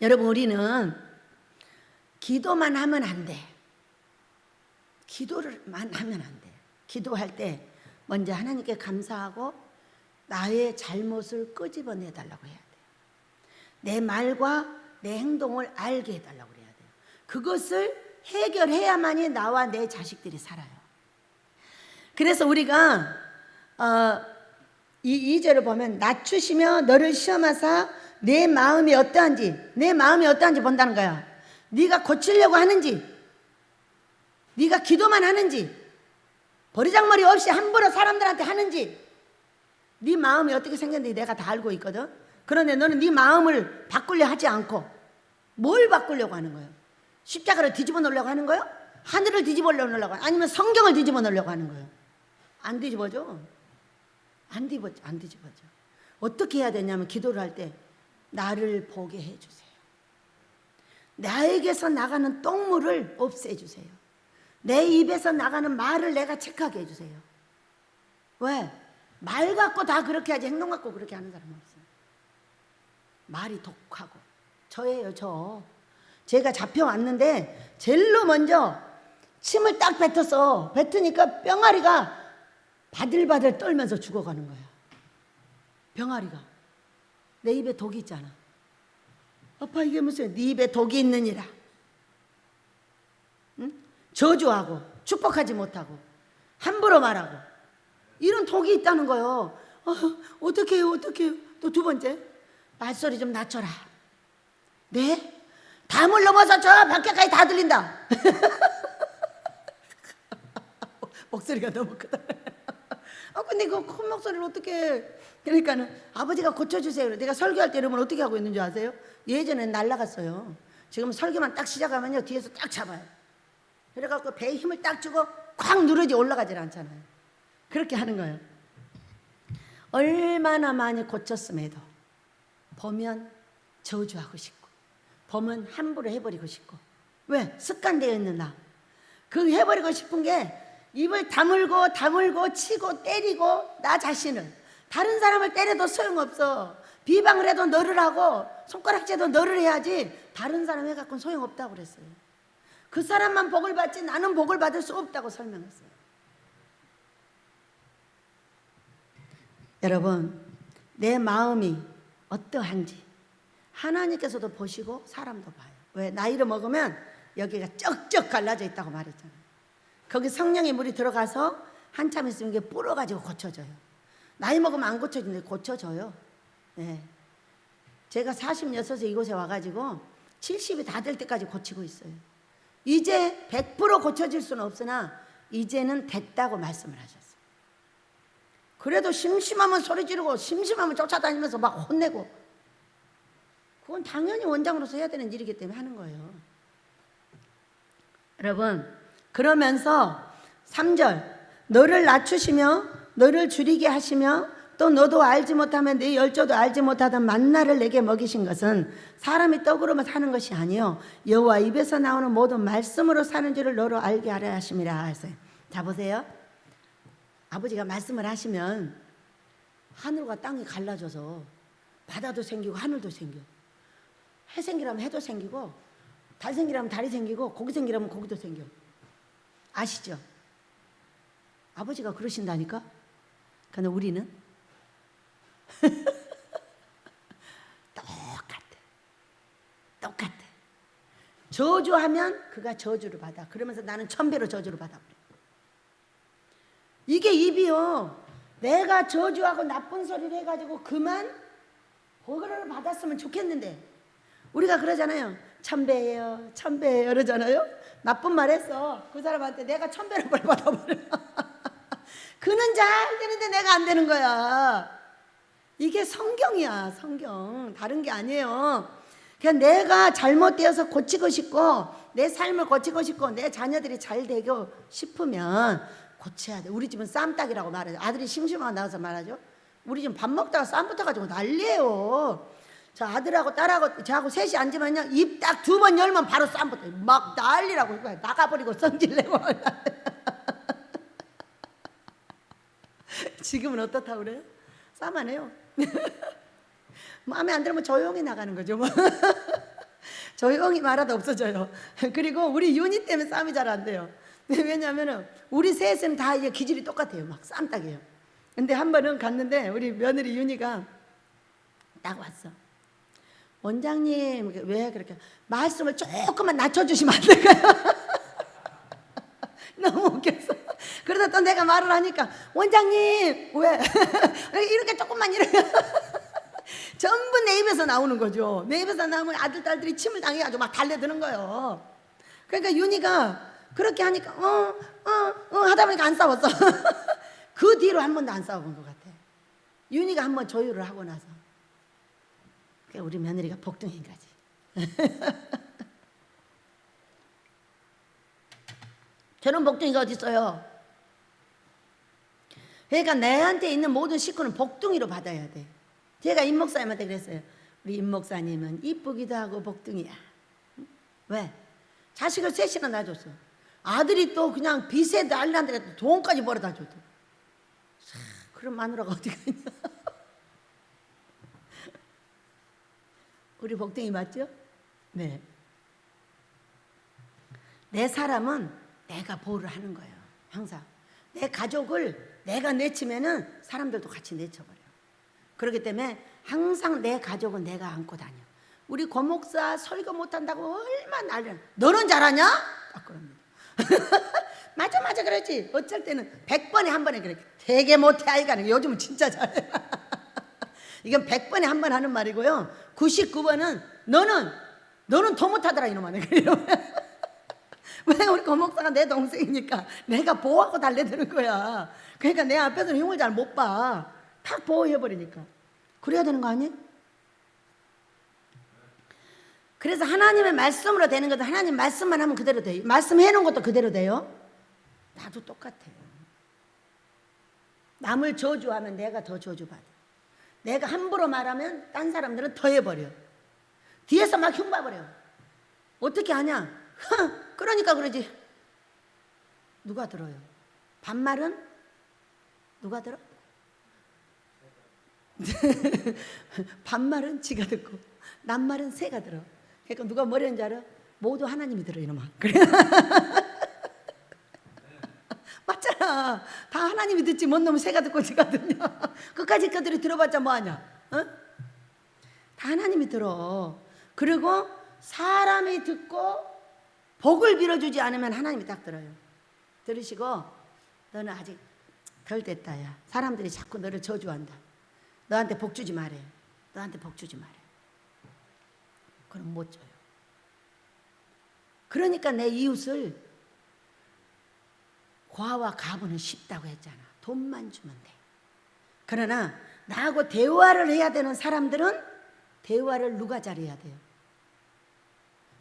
Speaker 1: 여러분, 우리는 기도만 하면 안 돼. 기도를만 하면 안 돼. 기도할 때 먼저 하나님께 감사하고 나의 잘못을 끄집어내달라고 해야 돼요. 내 말과 내 행동을 알게 해달라고 해야 돼요. 그것을 해결해야만이 나와 내 자식들이 살아요. 그래서 우리가 이 2절을 보면 낮추시며 너를 시험하사 내 마음이 어떠한지 본다는 거야. 네가 고치려고 하는지, 네가 기도만 하는지, 버리장머리 없이 함부로 사람들한테 하는지, 네 마음이 어떻게 생겼는지 내가 다 알고 있거든. 그런데 너는 네 마음을 바꾸려 하지 않고 뭘 바꾸려고 하는 거예요? 십자가를 뒤집어 놓으려고 하는 거예요? 하늘을 뒤집어 놓으려고 하는 거예요? 아니면 성경을 뒤집어 놓으려고 하는 거예요? 안 뒤집어져. 안 뒤집어져. 어떻게 해야 되냐면 기도를 할 때 나를 보게 해주세요. 나에게서 나가는 똥물을 없애주세요. 내 입에서 나가는 말을 내가 체크하게 해주세요. 왜? 말 갖고 다 그렇게 하지 행동 갖고 그렇게 하는 사람은 없어요. 말이 독하고. 저예요, 저. 제가 잡혀왔는데 제일로 먼저 침을 딱 뱉었어. 뱉으니까 병아리가 바들바들 떨면서 죽어가는 거야. 병아리가. 내 입에 독이 있잖아. 아빠, 이게 무슨, 네 입에 독이 있느니라. 응? 저주하고 축복하지 못하고 함부로 말하고 이런 독이 있다는 거예요. 어떻게 해요? 또 두 번째, 말소리 좀 낮춰라. 네? 담을 넘어서 저 밖에까지 다 들린다. 목소리가 너무 크다. 근데 그 큰 목소리를 어떻게 해? 그러니까는 아버지가 고쳐주세요. 내가 설교할 때 이러면 어떻게 하고 있는 줄 아세요? 예전엔 날라갔어요. 지금 설교만 딱 시작하면요, 뒤에서 딱 잡아요. 그래갖고 배에 힘을 딱 주고 콱 누르지 올라가질 않잖아요. 그렇게 하는 거예요. 얼마나 많이 고쳤음에도 보면 저주하고 싶고, 보면 함부로 해버리고 싶고. 왜? 습관되어 있는 나. 그 해버리고 싶은 게 입을 다물고 치고 때리고 나 자신을. 다른 사람을 때려도 소용없어. 비방을 해도 너를 하고 손가락질도 너를 해야지 다른 사람 해갖고는 소용없다고 그랬어요. 그 사람만 복을 받지 나는 복을 받을 수 없다고 설명했어요. 여러분, 내 마음이 어떠한지 하나님께서도 보시고 사람도 봐요. 왜? 나이를 먹으면 여기가 쩍쩍 갈라져 있다고 말했잖아요. 거기 성령의 물이 들어가서 한참 있으면 이게 불어가지고 고쳐져요. 나이 먹으면 안 고쳐지는데 고쳐져요. 네. 제가 46에 이곳에 와가지고 70이 다 될 때까지 고치고 있어요. 이제 100% 고쳐질 수는 없으나 이제는 됐다고 말씀을 하셨어요. 그래도 심심하면 소리 지르고 심심하면 쫓아다니면서 막 혼내고, 그건 당연히 원장으로서 해야 되는 일이기 때문에 하는 거예요. 여러분, 그러면서 3절, 너를 낮추시며 너를 줄이게 하시며 또 너도 알지 못하면 네 열조도 알지 못하던 만나를 내게 먹이신 것은 사람이 떡으로만 사는 것이 아니요 여호와 입에서 나오는 모든 말씀으로 사는 줄을 너로 알게 하려 하심이라 했어요. 자, 보세요. 아버지가 말씀을 하시면 하늘과 땅이 갈라져서 바다도 생기고 하늘도 생겨. 해 생기라면 해도 생기고, 달 생기라면 달이 생기고, 고기 생기라면 고기도 생겨. 아시죠? 아버지가 그러신다니까? 근데 우리는 똑같아. 저주하면 그가 저주를 받아. 그러면서 나는 1000배로 저주를 받아버려. 이게 입이요. 내가 저주하고 나쁜 소리를 해가지고 그만 보고를 받았으면 좋겠는데, 우리가 그러잖아요. 1000배예요, 1000배예요 그러잖아요. 나쁜 말 했어. 그 사람한테 내가 1000배를 벌 받아버려. 그는 잘 되는데 내가 안 되는 거야. 이게 성경이야, 성경. 다른 게 아니에요. 그냥 내가 잘못되어서 고치고 싶고, 내 삶을 고치고 싶고, 내 자녀들이 잘 되고 싶으면 고쳐야 돼. 우리 집은 쌈딱이라고 말하죠. 아들이 심심하고 나와서 말하죠. 우리 집은 밥 먹다가 쌈 붙어가지고 난리예요. 저 아들하고 딸하고 저하고 셋이 앉으면요, 입 딱 2번 열면 바로 쌈 붙어요. 막 난리라고. 나가버리고 성질내고. 지금은 어떻다고 그래요? 싸만해요. 마음에 안 들면 조용히 나가는 거죠. 뭐. 조용히 말하다 없어져요. 그리고 우리 윤희 때문에 싸움이 잘 안 돼요. 왜냐하면 우리 셋은 다 이제 기질이 똑같아요. 막 쌈딱이에요. 근데 한 번은 갔는데 우리 며느리 윤희가 딱 왔어. 원장님, 왜 그렇게 말씀을 조금만 낮춰주시면 안 될까요? 너무 웃겼어. 그러다 또 내가 말을 하니까, 원장님 왜 이렇게 조금만 이렇게 전부 내 입에서 나오는 거죠. 내 입에서 나오면 아들 딸들이 침을 당해가지고 막 달려드는 거예요. 그러니까 윤희가 그렇게 하니까 하다 보니까 안 싸웠어. 그 뒤로 한 번도 안 싸워본 것 같아. 윤희가 한 번 조율을 하고 나서. 우리 며느리가 복둥인 거지. 저런 복둥이가 어디 있어요? 그러니까 내한테 있는 모든 식구는 복둥이로 받아야 돼. 제가 임 목사님한테 그랬어요. 우리 임 목사님은 이쁘기도 하고 복둥이야. 왜? 자식을 셋이나 낳아줬어. 아들이 또 그냥 빚에 난리난데 돈까지 벌어다 줬어. 그런 마누라가 어디가 있냐. 우리 복둥이 맞죠? 네. 내 사람은 내가 보호를 하는 거예요. 항상. 내 가족을 내가 내치면은 사람들도 같이 내쳐버려. 그렇기 때문에 항상 내 가족은 내가 안고 다녀. 우리 고목사 설교 못한다고 얼마나 난리야. 너는 잘하냐? 딱 그럽니다. 맞아 그렇지. 어쩔 때는 100번에 한 번에 그래. 되게 못해 아이가는. 요즘은 진짜 잘해. 이건 100번에 한 번 하는 말이고요. 99번은 너는 더 못하더라 이놈아. 왜? 우리 고목사가 내 동생이니까 내가 보호하고 달래드는 거야. 그러니까 내 앞에서는 흉을 잘 못 봐. 탁 보호해버리니까. 그래야 되는 거 아니에요? 그래서 하나님의 말씀으로 되는 것도 하나님 말씀만 하면 그대로 돼요. 말씀 해놓은 것도 그대로 돼요. 나도 똑같아요. 남을 저주하면 내가 더 저주받아. 내가 함부로 말하면 딴 사람들은 더 해버려. 뒤에서 막 흉봐버려. 어떻게 하냐? 그러니까 그러지. 누가 들어요? 반말은 누가 들어? 반말은 지가 듣고 낱말은 새가 들어. 그러니까 누가 뭐라 하는지 알아? 모두 하나님이 들어 이놈아. 그래. 맞잖아. 다 하나님이 듣지 뭔 놈은 새가 듣고 지가 듣냐. 끝까지 그들이 들어봤자 뭐하냐. 어? 다 하나님이 들어. 그리고 사람이 듣고 복을 빌어주지 않으면 하나님이 딱 들어요. 들으시고 너는 아직 덜 됐다 야. 사람들이 자꾸 너를 저주한다. 너한테 복 주지 말해. 너한테 복 주지 말해. 그럼 못 줘요. 그러니까 내 이웃을 과와 가부는 쉽다고 했잖아. 돈만 주면 돼. 그러나 나하고 대화를 해야 되는 사람들은 대화를 누가 잘해야 돼요?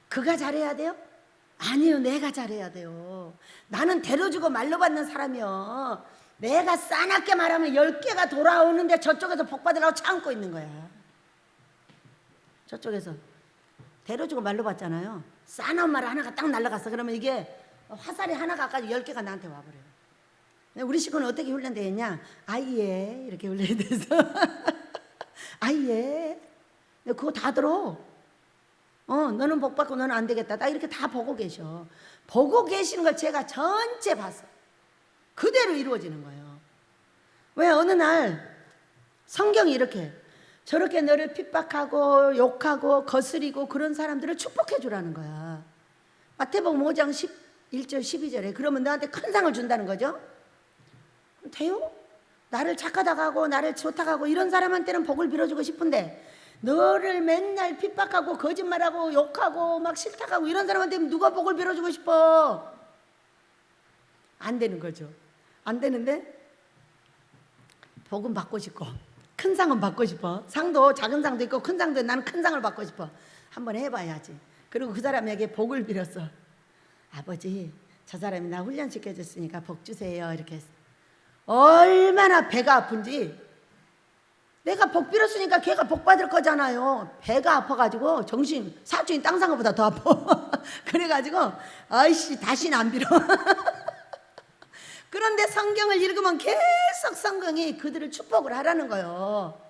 Speaker 1: 그가 잘해야 돼요? 아니요, 내가 잘해야 돼요. 나는 데려주고 말로 받는 사람이요. 내가 싸납게 말하면 10개가 돌아오는데 저쪽에서 복 받으라고 참고 있는 거야. 저쪽에서 데려주고 말로 받잖아요. 싸나운 말 하나가 딱 날아갔어. 그러면 이게 화살이 하나가 아까 10개가 나한테 와버려요. 우리 식구는 어떻게 훈련되어 있냐? 아예 이렇게 훈련이 돼서 아예 그거 다 들어. 너는 복 받고 너는 안 되겠다. 딱 이렇게 다 보고 계셔. 보고 계시는 걸 제가 전체 봤어. 그대로 이루어지는 거예요. 왜 어느 날 성경이 이렇게 저렇게 너를 핍박하고 욕하고 거스리고 그런 사람들을 축복해 주라는 거야. 마태복음 5장 11절 12절에 그러면 너한테 큰 상을 준다는 거죠. 돼요? 나를 착하다고 하고 나를 좋다고 하고 이런 사람한테는 복을 빌어주고 싶은데 너를 맨날 핍박하고 거짓말하고 욕하고 막 싫다고 하고 이런 사람한테 누가 복을 빌어주고 싶어? 안 되는 거죠. 안 되는데 복은 받고 싶고 큰 상은 받고 싶어. 상도 작은 상도 있고 큰 상도 있고 나는 큰 상을 받고 싶어. 한번 해봐야지. 그리고 그 사람에게 복을 빌었어. 아버지, 저 사람이 나 훈련시켜줬으니까 복 주세요. 이렇게 했어. 얼마나 배가 아픈지. 내가 복 빌었으니까 걔가 복 받을 거잖아요. 배가 아파가지고 정신 사주인 땅 산 것보다 더 아파. 그래가지고 아이씨 다시는 안 빌어. 그런데 성경을 읽으면 계속 성경이 그들을 축복을 하라는 거예요.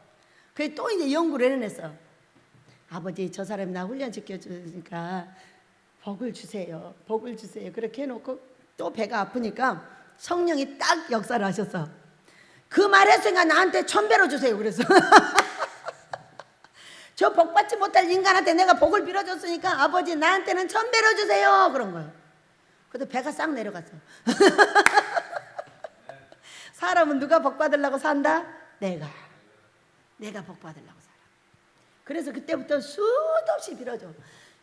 Speaker 1: 그래서 또 이제 연구를 해냈어. 아버지, 저 사람이 나 훈련시켜주니까 복을 주세요. 복을 주세요. 그렇게 해놓고 또 배가 아프니까 성령이 딱 역사를 하셨어. 그 말했으니까 나한테 1000배로 주세요. 그래서 저 복 받지 못할 인간한테 내가 복을 빌어줬으니까 아버지 나한테는 1000배로 주세요. 그런 거예요. 그래도 배가 싹 내려갔어. 사람은 누가 복 받으려고 산다? 내가 복 받으려고 살아. 그래서 그때부터 수도 없이 빌어줘.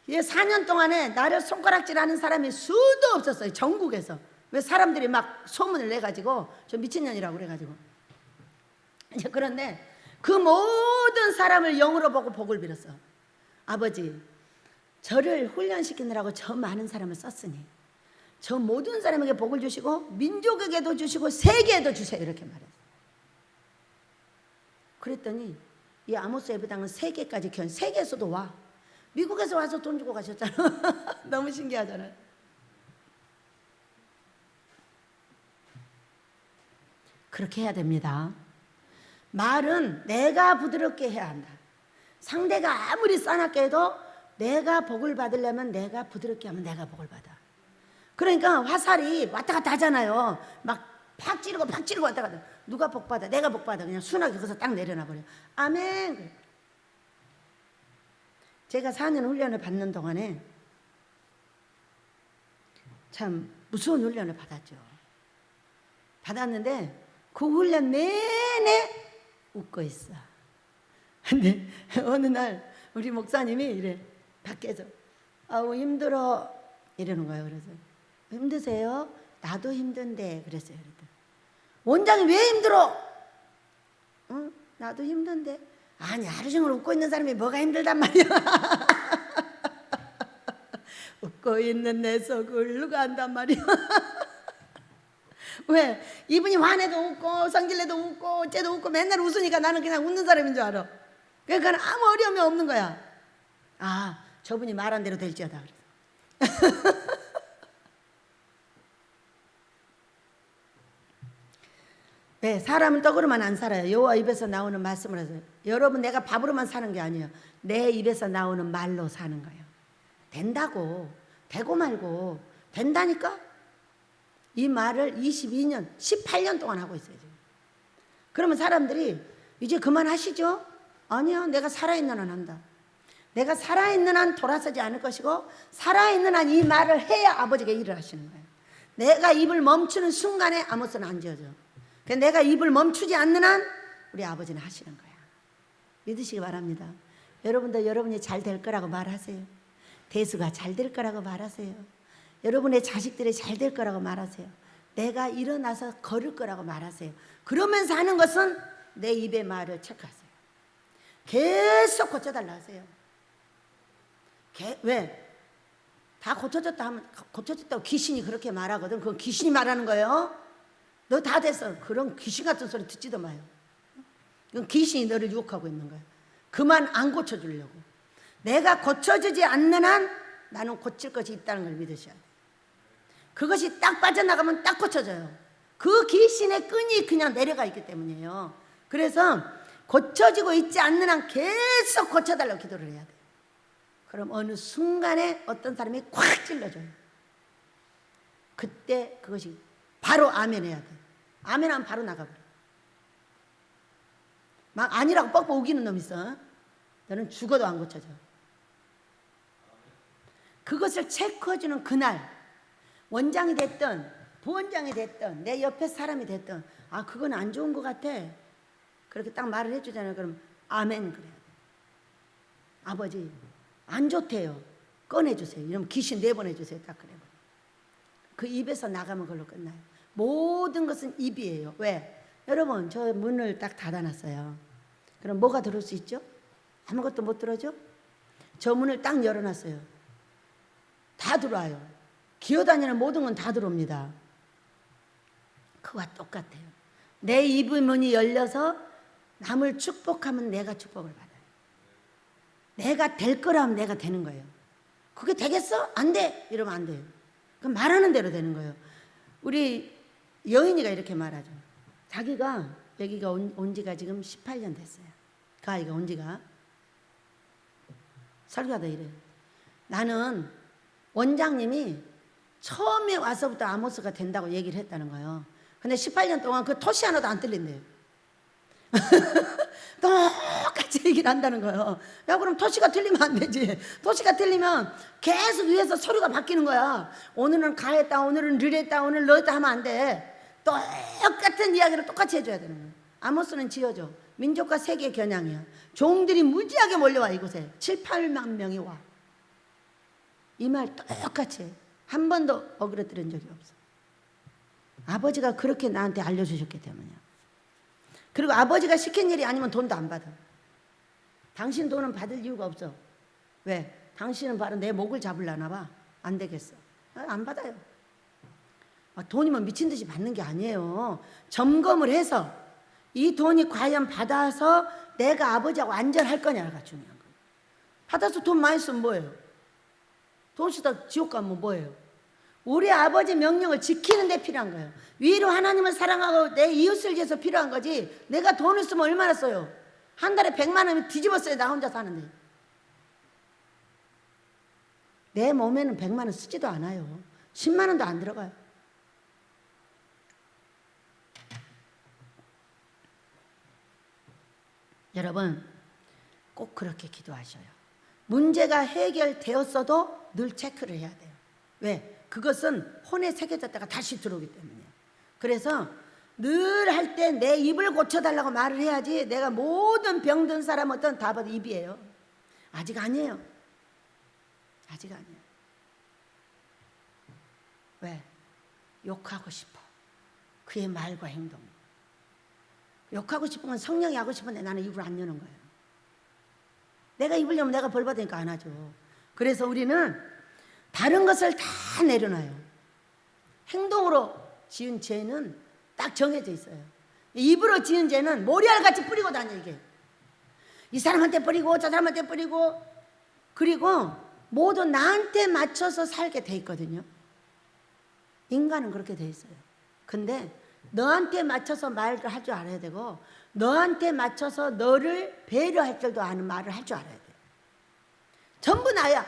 Speaker 1: 이제 4년 동안에 나를 손가락질하는 사람이 수도 없었어요. 전국에서. 왜 사람들이 막 소문을 내가지고 저 미친년이라고 그래가지고. 이제 그런데 그 모든 사람을 영으로 보고 복을 빌었어. 아버지, 저를 훈련시키느라고 저 많은 사람을 썼으니 저 모든 사람에게 복을 주시고 민족에게도 주시고 세계에도 주세요. 이렇게 말했어요. 그랬더니 이 아모스 예배당은 세계까지 세계에서도 와. 미국에서 와서 돈 주고 가셨잖아. 너무 신기하잖아요. 그렇게 해야 됩니다. 말은 내가 부드럽게 해야 한다. 상대가 아무리 싸납게 해도 내가 복을 받으려면 내가 부드럽게 하면 내가 복을 받아. 그러니까 화살이 왔다 갔다 하잖아요. 막 팍 찌르고 왔다 갔다. 누가 복 받아? 내가 복 받아. 그냥 순하게 거기서 딱 내려놔 버려. 아멘. 제가 4년 훈련을 받는 동안에 참 무서운 훈련을 받았죠. 받았는데 그 훈련 내내 웃고 있어. 근데 어느 날 우리 목사님이 이래 밖에서 아우 힘들어 이러는 거예요. 그래서 힘드세요? 나도 힘든데 그랬어요. 그랬더니 원장이 왜 힘들어? 응? 나도 힘든데. 아니 하루 종일 웃고 있는 사람이 뭐가 힘들단 말이야. 웃고 있는 내 속을 누가 안단 말이야. 왜? 이분이 화내도 웃고 성질내도 웃고 어째도 웃고 맨날 웃으니까 나는 그냥 웃는 사람인 줄 알아. 그러니까 아무 어려움이 없는 거야. 아, 저분이 말한 대로 될지어다. 네, 사람은 떡으로만 안 살아요. 여호와 입에서 나오는 말씀을 해서. 여러분, 내가 밥으로만 사는 게 아니에요. 내 입에서 나오는 말로 사는 거예요. 된다고, 되고 말고 된다니까. 이 말을 22년, 18년 동안 하고 있어요 지금. 그러면 사람들이 이제 그만하시죠? 아니요, 내가 살아있는 한 한다. 내가 살아있는 한 돌아서지 않을 것이고 살아있는 한 이 말을 해야 아버지가 일을 하시는 거예요. 내가 입을 멈추는 순간에 아모스는 안 지어져. 내가 입을 멈추지 않는 한 우리 아버지는 하시는 거야. 믿으시기 바랍니다. 여러분도 여러분이 잘 될 거라고 말하세요. 대수가 잘 될 거라고 말하세요. 여러분의 자식들이 잘 될 거라고 말하세요. 내가 일어나서 걸을 거라고 말하세요. 그러면서 하는 것은 내 입의 말을 체크하세요. 계속 고쳐달라 하세요. 왜? 다 고쳐졌다 하면 고쳐졌다고 귀신이 그렇게 말하거든. 그건 귀신이 말하는 거예요. 너 다 됐어. 그런 귀신 같은 소리 듣지도 마요. 그건 귀신이 너를 유혹하고 있는 거야. 그만 안 고쳐주려고. 내가 고쳐주지 않는 한 나는 고칠 것이 있다는 걸 믿으셔야 돼. 그것이 딱 빠져나가면 딱 고쳐져요. 그 귀신의 끈이 그냥 내려가 있기 때문이에요. 그래서 고쳐지고 있지 않는 한 계속 고쳐달라고 기도를 해야 돼. 그럼 어느 순간에 어떤 사람이 콱 찔러줘요. 그때 그것이 바로 아멘 해야 돼. 아멘 하면 바로 나가버려. 막 아니라고 뻑뻑 우기는 놈 있어. 너는 죽어도 안 고쳐져. 그것을 체크해주는 그날, 원장이 됐든 부원장이 됐든 내 옆에 사람이 됐든, 아 그건 안 좋은 것 같아, 그렇게 딱 말을 해주잖아요. 그럼 아멘 그래야 돼. 아버지 안 좋대요, 꺼내주세요. 이러면 귀신 내보내주세요. 딱 그래. 그 입에서 나가면 그걸로 끝나요. 모든 것은 입이에요. 왜? 여러분 저 문을 딱 닫아놨어요. 그럼 뭐가 들어올 수 있죠? 아무것도 못 들어죠? 저 문을 딱 열어놨어요. 다 들어와요. 기어다니는 모든 건 다 들어옵니다. 그와 똑같아요. 내 입의 문이 열려서 남을 축복하면 내가 축복을 받아요. 내가 될 거라면 내가 되는 거예요. 그게 되겠어? 안 돼! 이러면 안 돼요. 그럼 말하는 대로 되는 거예요. 우리 여인이가 이렇게 말하죠. 자기가 여기가 온 지가 지금 18년 됐어요. 그 아이가 온 지가. 설교하다 이래요. 나는 원장님이 처음에 와서부터 아모스가 된다고 얘기를 했다는 거예요. 근데 18년 동안 그 토시 하나도 안 틀린대요. 똑같이 얘기를 한다는 거예요. 야 그럼 토시가 틀리면 안 되지. 토시가 틀리면 계속 위에서 소리가 바뀌는 거야. 오늘은 가했다, 오늘은 르랬다, 오늘 너했다 하면 안 돼. 똑같은 이야기를 똑같이 해줘야 되는 거예요. 아모스는 지어줘. 민족과 세계 겨냥이야. 종들이 무지하게 몰려와 이곳에. 7, 8만 명이 와. 이 말 똑같이 해. 한 번도 어그러뜨린 적이 없어. 아버지가 그렇게 나한테 알려주셨기 때문이야. 그리고 아버지가 시킨 일이 아니면 돈도 안 받아. 당신 돈은 받을 이유가 없어. 왜? 당신은 바로 내 목을 잡으려나 봐. 안 되겠어. 안 받아요. 돈이면 미친 듯이 받는 게 아니에요. 점검을 해서 이 돈이 과연 받아서 내가 아버지하고 안전할 거냐가 중요한 거예요. 받아서 돈 많이 쓰면 뭐예요? 돈 쓰다 지옥 가면 뭐예요? 우리 아버지 명령을 지키는 데 필요한 거예요. 위로 하나님을 사랑하고 내 이웃을 위해서 필요한 거지. 내가 돈을 쓰면 얼마나 써요? 한 달에 100만 원이면 뒤집었어요. 나 혼자 사는데. 내 몸에는 100만 원 쓰지도 않아요. 10만 원도 안 들어가요. 여러분 꼭 그렇게 기도하셔요. 문제가 해결되었어도 늘 체크를 해야 돼요. 왜? 그것은 혼에 새겨졌다가 다시 들어오기 때문이에요. 그래서 늘 할 때 내 입을 고쳐달라고 말을 해야지. 내가 모든 병든 사람 어떤 답은 입이에요. 아직 아니에요. 아직 아니에요. 왜? 욕하고 싶어. 그의 말과 행동. 욕하고 싶은 건 성령이 하고 싶은데 나는 입을 안 여는 거예요. 내가 입을 열면 내가 벌 받으니까 안 하죠. 그래서 우리는 다른 것을 다 내려놔요. 행동으로 지은 죄는 딱 정해져 있어요. 입으로 지은 죄는 모래알같이 뿌리고 다녀. 이게 이 사람한테 뿌리고 저 사람한테 뿌리고, 그리고 모두 나한테 맞춰서 살게 돼 있거든요. 인간은 그렇게 돼 있어요. 근데 너한테 맞춰서 말을 할 줄 알아야 되고, 너한테 맞춰서 너를 배려할 줄도 아는 말을 할 줄 알아야 돼요. 전부 나야.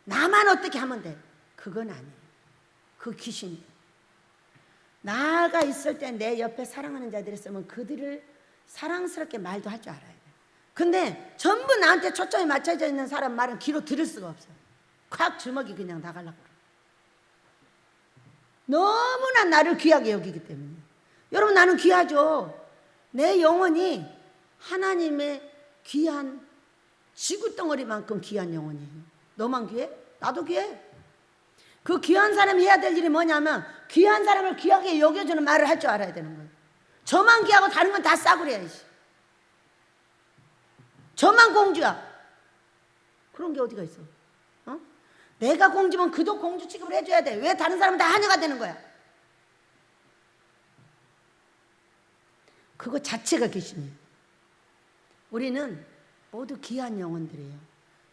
Speaker 1: 나만 어떻게 하면 돼. 그건 아니에요. 그 귀신이에요. 나가 있을 때 내 옆에 사랑하는 자들이 있으면 그들을 사랑스럽게 말도 할 줄 알아야 돼요. 근데 전부 나한테 초점이 맞춰져 있는 사람 말은 귀로 들을 수가 없어요. 콱 주먹이 그냥 나가려고 그래요. 너무나 나를 귀하게 여기기 때문에. 여러분, 나는 귀하죠. 내 영혼이 하나님의 귀한 지구덩어리만큼 귀한 영혼이에요. 너만 귀해? 나도 귀해. 그 귀한 사람이 해야 될 일이 뭐냐면 귀한 사람을 귀하게 여겨주는 말을 할 줄 알아야 되는 거예요. 저만 귀하고 다른 건 다 싸구려야. 저만 공주야. 그런 게 어디가 있어? 어? 내가 공주면 그도 공주 취급을 해줘야 돼. 왜 다른 사람은 다 하녀가 되는 거야? 그거 자체가 귀신이에요. 우리는 모두 귀한 영혼들이에요.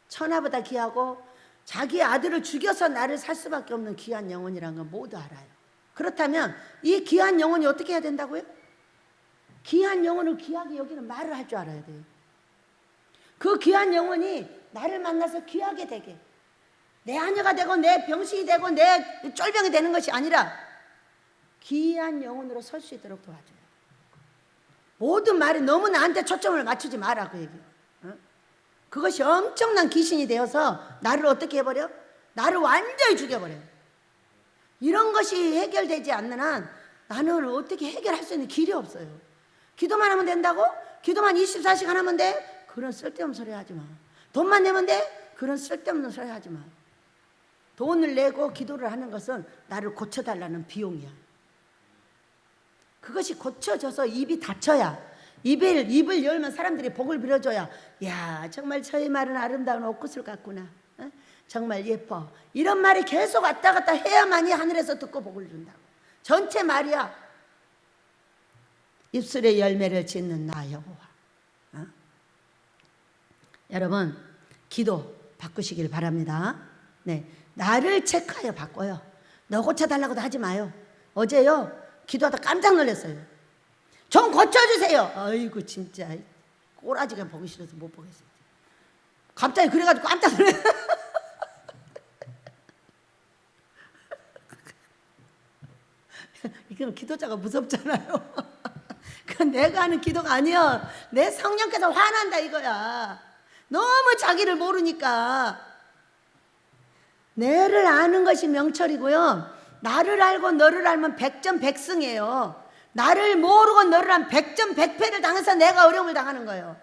Speaker 1: 천하보다 귀하고 자기 아들을 죽여서 나를 살 수밖에 없는 귀한 영혼이라는 건 모두 알아요. 그렇다면 이 귀한 영혼이 어떻게 해야 된다고요? 귀한 영혼을 귀하게 여기는 말을 할 줄 알아야 돼요. 그 귀한 영혼이 나를 만나서 귀하게 되게, 내 하녀가 되고 내 병신이 되고 내 쫄병이 되는 것이 아니라 귀한 영혼으로 설 수 있도록 도와줘요. 모든 말이 너무 나한테 초점을 맞추지 마라, 그 얘기예요. 어? 그것이 엄청난 귀신이 되어서 나를 어떻게 해버려? 나를 완전히 죽여버려요. 이런 것이 해결되지 않는 한 나는 어떻게 해결할 수 있는 길이 없어요. 기도만 하면 된다고? 기도만 24시간 하면 돼? 그런 쓸데없는 소리 하지 마. 돈만 내면 돼? 그런 쓸데없는 소리 하지 마. 돈을 내고 기도를 하는 것은 나를 고쳐달라는 비용이야. 그것이 고쳐져서 입이 닫혀야, 입을 열면 사람들이 복을 빌어줘야, 야, 정말 저의 말은 아름다운 옷구슬 같구나, 어? 정말 예뻐, 이런 말이 계속 왔다 갔다 해야만이 하늘에서 듣고 복을 준다고. 전체 말이야. 입술의 열매를 짓는 나 여호와. 어? 여러분, 기도 바꾸시길 바랍니다. 네, 나를 체크하여 바꿔요. 너 고쳐달라고도 하지 마요. 어제요 기도하다 깜짝 놀랐어요. 좀 고쳐주세요. 아이고 진짜 꼬라지가 보기 싫어서 못 보겠어요. 갑자기 그래가지고 깜짝 놀랐어요. 이건 기도자가 무섭잖아요. 그건 내가 하는 기도가 아니야. 내 성령께서 화난다 이거야. 너무 자기를 모르니까. 내를 아는 것이 명철이고요, 나를 알고 너를 알면 백전백승이에요. 나를 모르고 너를 알면 백전백패를 당해서 내가 어려움을 당하는 거예요.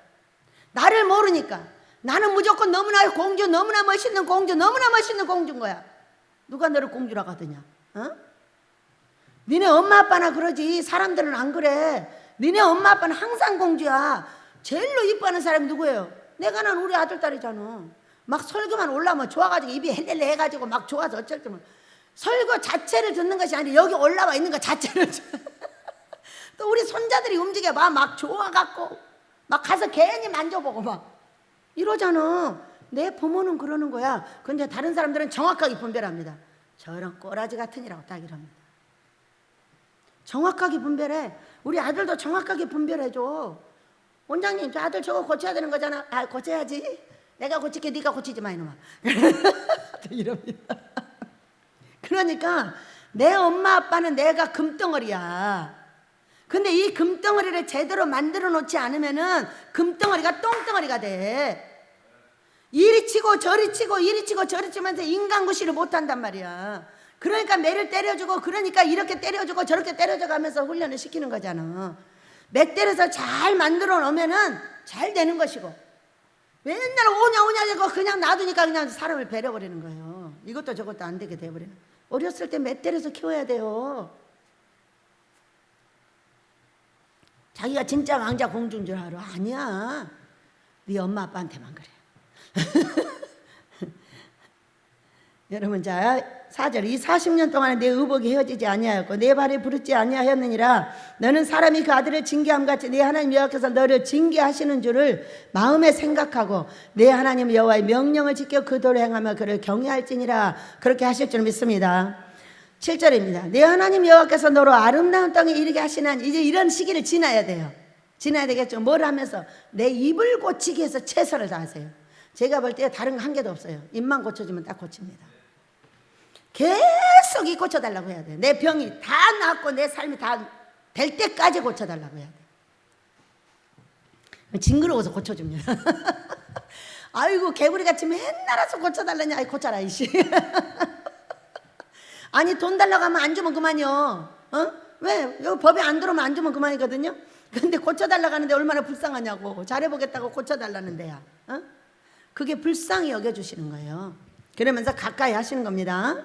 Speaker 1: 나를 모르니까. 나는 무조건 너무나 공주, 너무나 멋있는 공주, 너무나 멋있는 공주인 거야. 누가 너를 공주라고 하더냐? 어? 니네 엄마 아빠나 그러지 사람들은 안 그래. 니네 엄마 아빠는 항상 공주야. 제일로 이뻐하는 사람이 누구예요? 내가 난 우리 아들딸이잖아. 막 설교만 올라오면 좋아가지고 입이 헬렐레 해가지고 막 좋아서 어쩔 때면 설교 자체를 듣는 것이 아니라 여기 올라와 있는 것 자체를 또 우리 손자들이 움직여 막 좋아갖고 막 가서 괜히 만져보고 막 이러잖아. 내 부모는 그러는 거야. 근데 다른 사람들은 정확하게 분별합니다. 저런 꼬라지 같은 이라고 딱 이럽니다. 정확하게 분별해. 우리 아들도 정확하게 분별해줘. 원장님, 저 아들 저거 고쳐야 되는 거잖아. 아, 고쳐야지. 내가 고칠게, 네가 고치지 마 이놈아. 이럽니다. 그러니까 내 엄마 아빠는 내가 금덩어리야. 근데 이 금덩어리를 제대로 만들어 놓지 않으면은 금덩어리가 똥덩어리가 돼. 이리 치고 저리 치고 이리 치고 저리 치면서 인간구실을 못한단 말이야. 그러니까 매를 때려주고, 그러니까 이렇게 때려주고 저렇게 때려줘 가면서 훈련을 시키는 거잖아. 매 때려서 잘 만들어 놓으면은 잘 되는 것이고, 맨날 오냐 하고 그냥 놔두니까 그냥 사람을 배려버리는 거예요. 이것도 저것도 안 되게 돼버리는. 어렸을 때 매 때려서 키워야 돼요. 자기가 진짜 왕자 공주인 줄 알아? 아니야. 네 엄마 아빠한테만 그래. 여러분, 자 4절, 이 40년 동안에 내 의복이 헤어지지 아니하였고 내 발이 부르지 아니하였느니라. 너는 사람이 그 아들을 징계함 같이 내 하나님 여호와께서 너를 징계하시는 줄을 마음에 생각하고 내 하나님 여호와의 명령을 지켜 그 도를 행하며 그를 경외할지니라. 그렇게 하실 줄 믿습니다. 7절입니다. 내 하나님 여호와께서 너로 아름다운 땅에 이르게 하시는, 이제 이런 시기를 지나야 돼요. 지나야 되겠죠. 뭘 하면서? 내 입을 고치기 위해서 최선을 다하세요. 제가 볼 때 다른 거 한 개도 없어요. 입만 고쳐주면 딱 고칩니다. 계속 이 고쳐달라고 해야 돼요. 내 병이 다 낫고 내 삶이 다 될 때까지 고쳐달라고 해야 돼요. 징그러워서 고쳐줍니다. 아이고 개구리같이 맨날 와서 고쳐달라냐. 아이 고쳐라 이씨. 아니 돈 달라고 하면 안 주면 그만이요. 왜? 여기 법에 안 들어오면 안 주면 그만이거든요. 근데 고쳐달라고 하는데 얼마나 불쌍하냐고. 잘해보겠다고 고쳐달라는데야. 그게 불쌍히 여겨주시는 거예요. 그러면서 가까이 하시는 겁니다.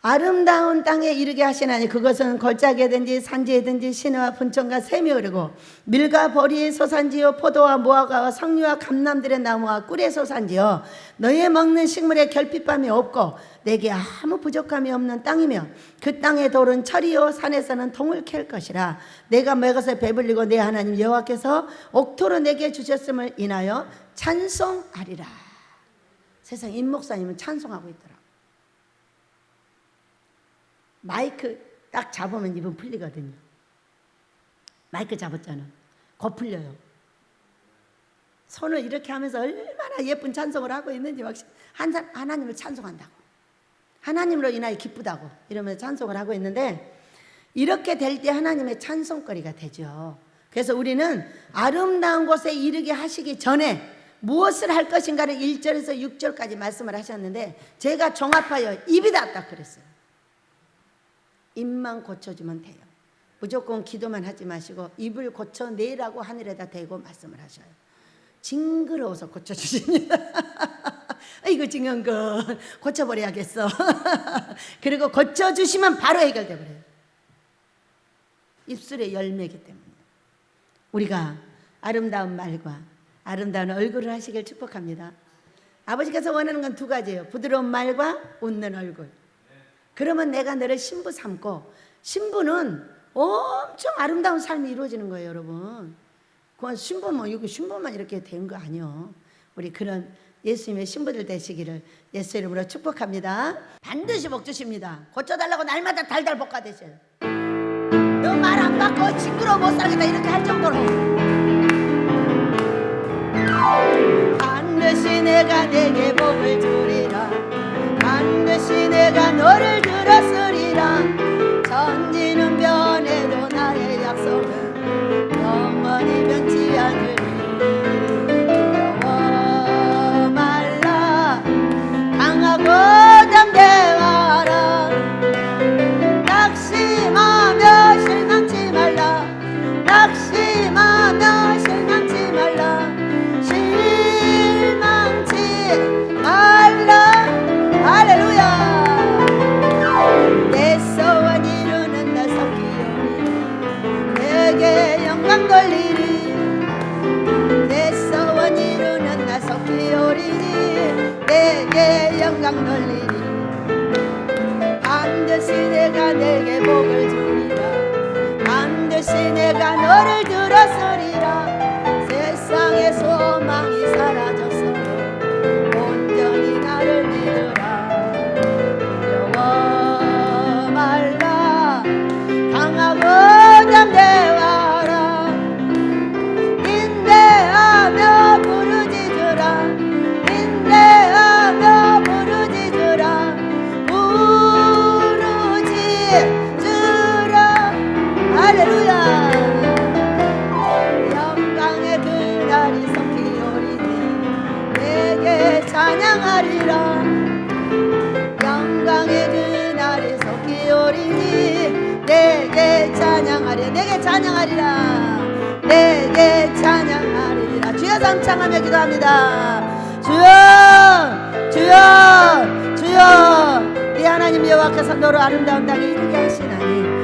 Speaker 1: 아름다운 땅에 이르게 하시나니 그것은 걸작이든지 산지이든지 시내와 분천과 샘이 흐르고 밀과 보리의 소산지요 포도와 무화과와 석류와 감람들의 나무와 꿀의 소산지요 너희의 먹는 식물에 결핍함이 없고 내게 아무 부족함이 없는 땅이며 그 땅의 돌은 철이요 산에서는 동을 캘 것이라 내가 먹어서 배불리고 내 하나님 여호와께서 옥토로 내게 주셨음을 인하여 찬송하리라. 세상 임 목사님은 찬송하고 있더라. 마이크 딱 잡으면 입은 풀리거든요. 마이크 잡았잖아. 거 풀려요. 손을 이렇게 하면서 얼마나 예쁜 찬송을 하고 있는지 막 하나님을 찬송한다고. 하나님으로 인하여 기쁘다고 이러면서 찬송을 하고 있는데 이렇게 될 때 하나님의 찬송거리가 되죠. 그래서 우리는 아름다운 곳에 이르게 하시기 전에 무엇을 할 것인가를 1절에서 6절까지 말씀을 하셨는데 제가 종합하여 입이다 딱 그랬어요. 입만 고쳐주면 돼요. 무조건 기도만 하지 마시고 입을 고쳐내라고 하늘에다 대고 말씀을 하셔요. 징그러워서 고쳐주십니다. 이거 징한 거 고쳐버려야겠어. 그리고 고쳐주시면 바로 해결돼 버려요. 입술의 열매이기 때문에 우리가 아름다운 말과 아름다운 얼굴을 하시길 축복합니다. 아버지께서 원하는 건 두 가지예요. 부드러운 말과 웃는 얼굴. 그러면 내가 너를 신부 삼고 신부는 엄청 아름다운 삶이 이루어지는 거예요, 여러분. 그건 신부만 이렇게 된 거 아니요. 우리 그런 예수님의 신부들 되시기를 예수 이름으로 축복합니다. 반드시 복 주십니다. 고쳐달라고 날마다 달달 볶아대셔요. 너 말 안 받고 징그러워 못 살겠다 이렇게 할 정도로 반드시 내가 내게 복을 주리라. 반드시 내가 너를 들었으리라. 천지는 변해도 나의 약속은 영원히 변치 않으리. 두려워 말라 강하고 담대하라. 낙심하며 실망치 말라. 낙심하며 실망치 말라. 실망치 말라. 할렐루야. 내 소원 이루는 날 섬기오니 내게 영광 돌리리. 내 소원 이루는 날 섬기오리니 내게 영광 돌리리. 반드시 내가 내게 복을 주리라. 반드시 내가 너를 들었으리라. 세상의 소망이 사라졌어도 온전히 나를 믿으라. 두려워 말라 강하고 담대하라. 인내하며 부르짖으라. 인내하며 부르짖으라. 부르짖으라. 할렐루야. 영광의 그날이 섞이오리니 내게 찬양하리라. 영광의 그날이 섞이오리니 내게 찬양하리라. 내게 찬양하리라. 내게 찬양하리라. 주여 삼창하며 기도합니다. 주여 주여 주여. 네 하나님 여호와께서 너를 아름다운 땅에 이르게 하시나니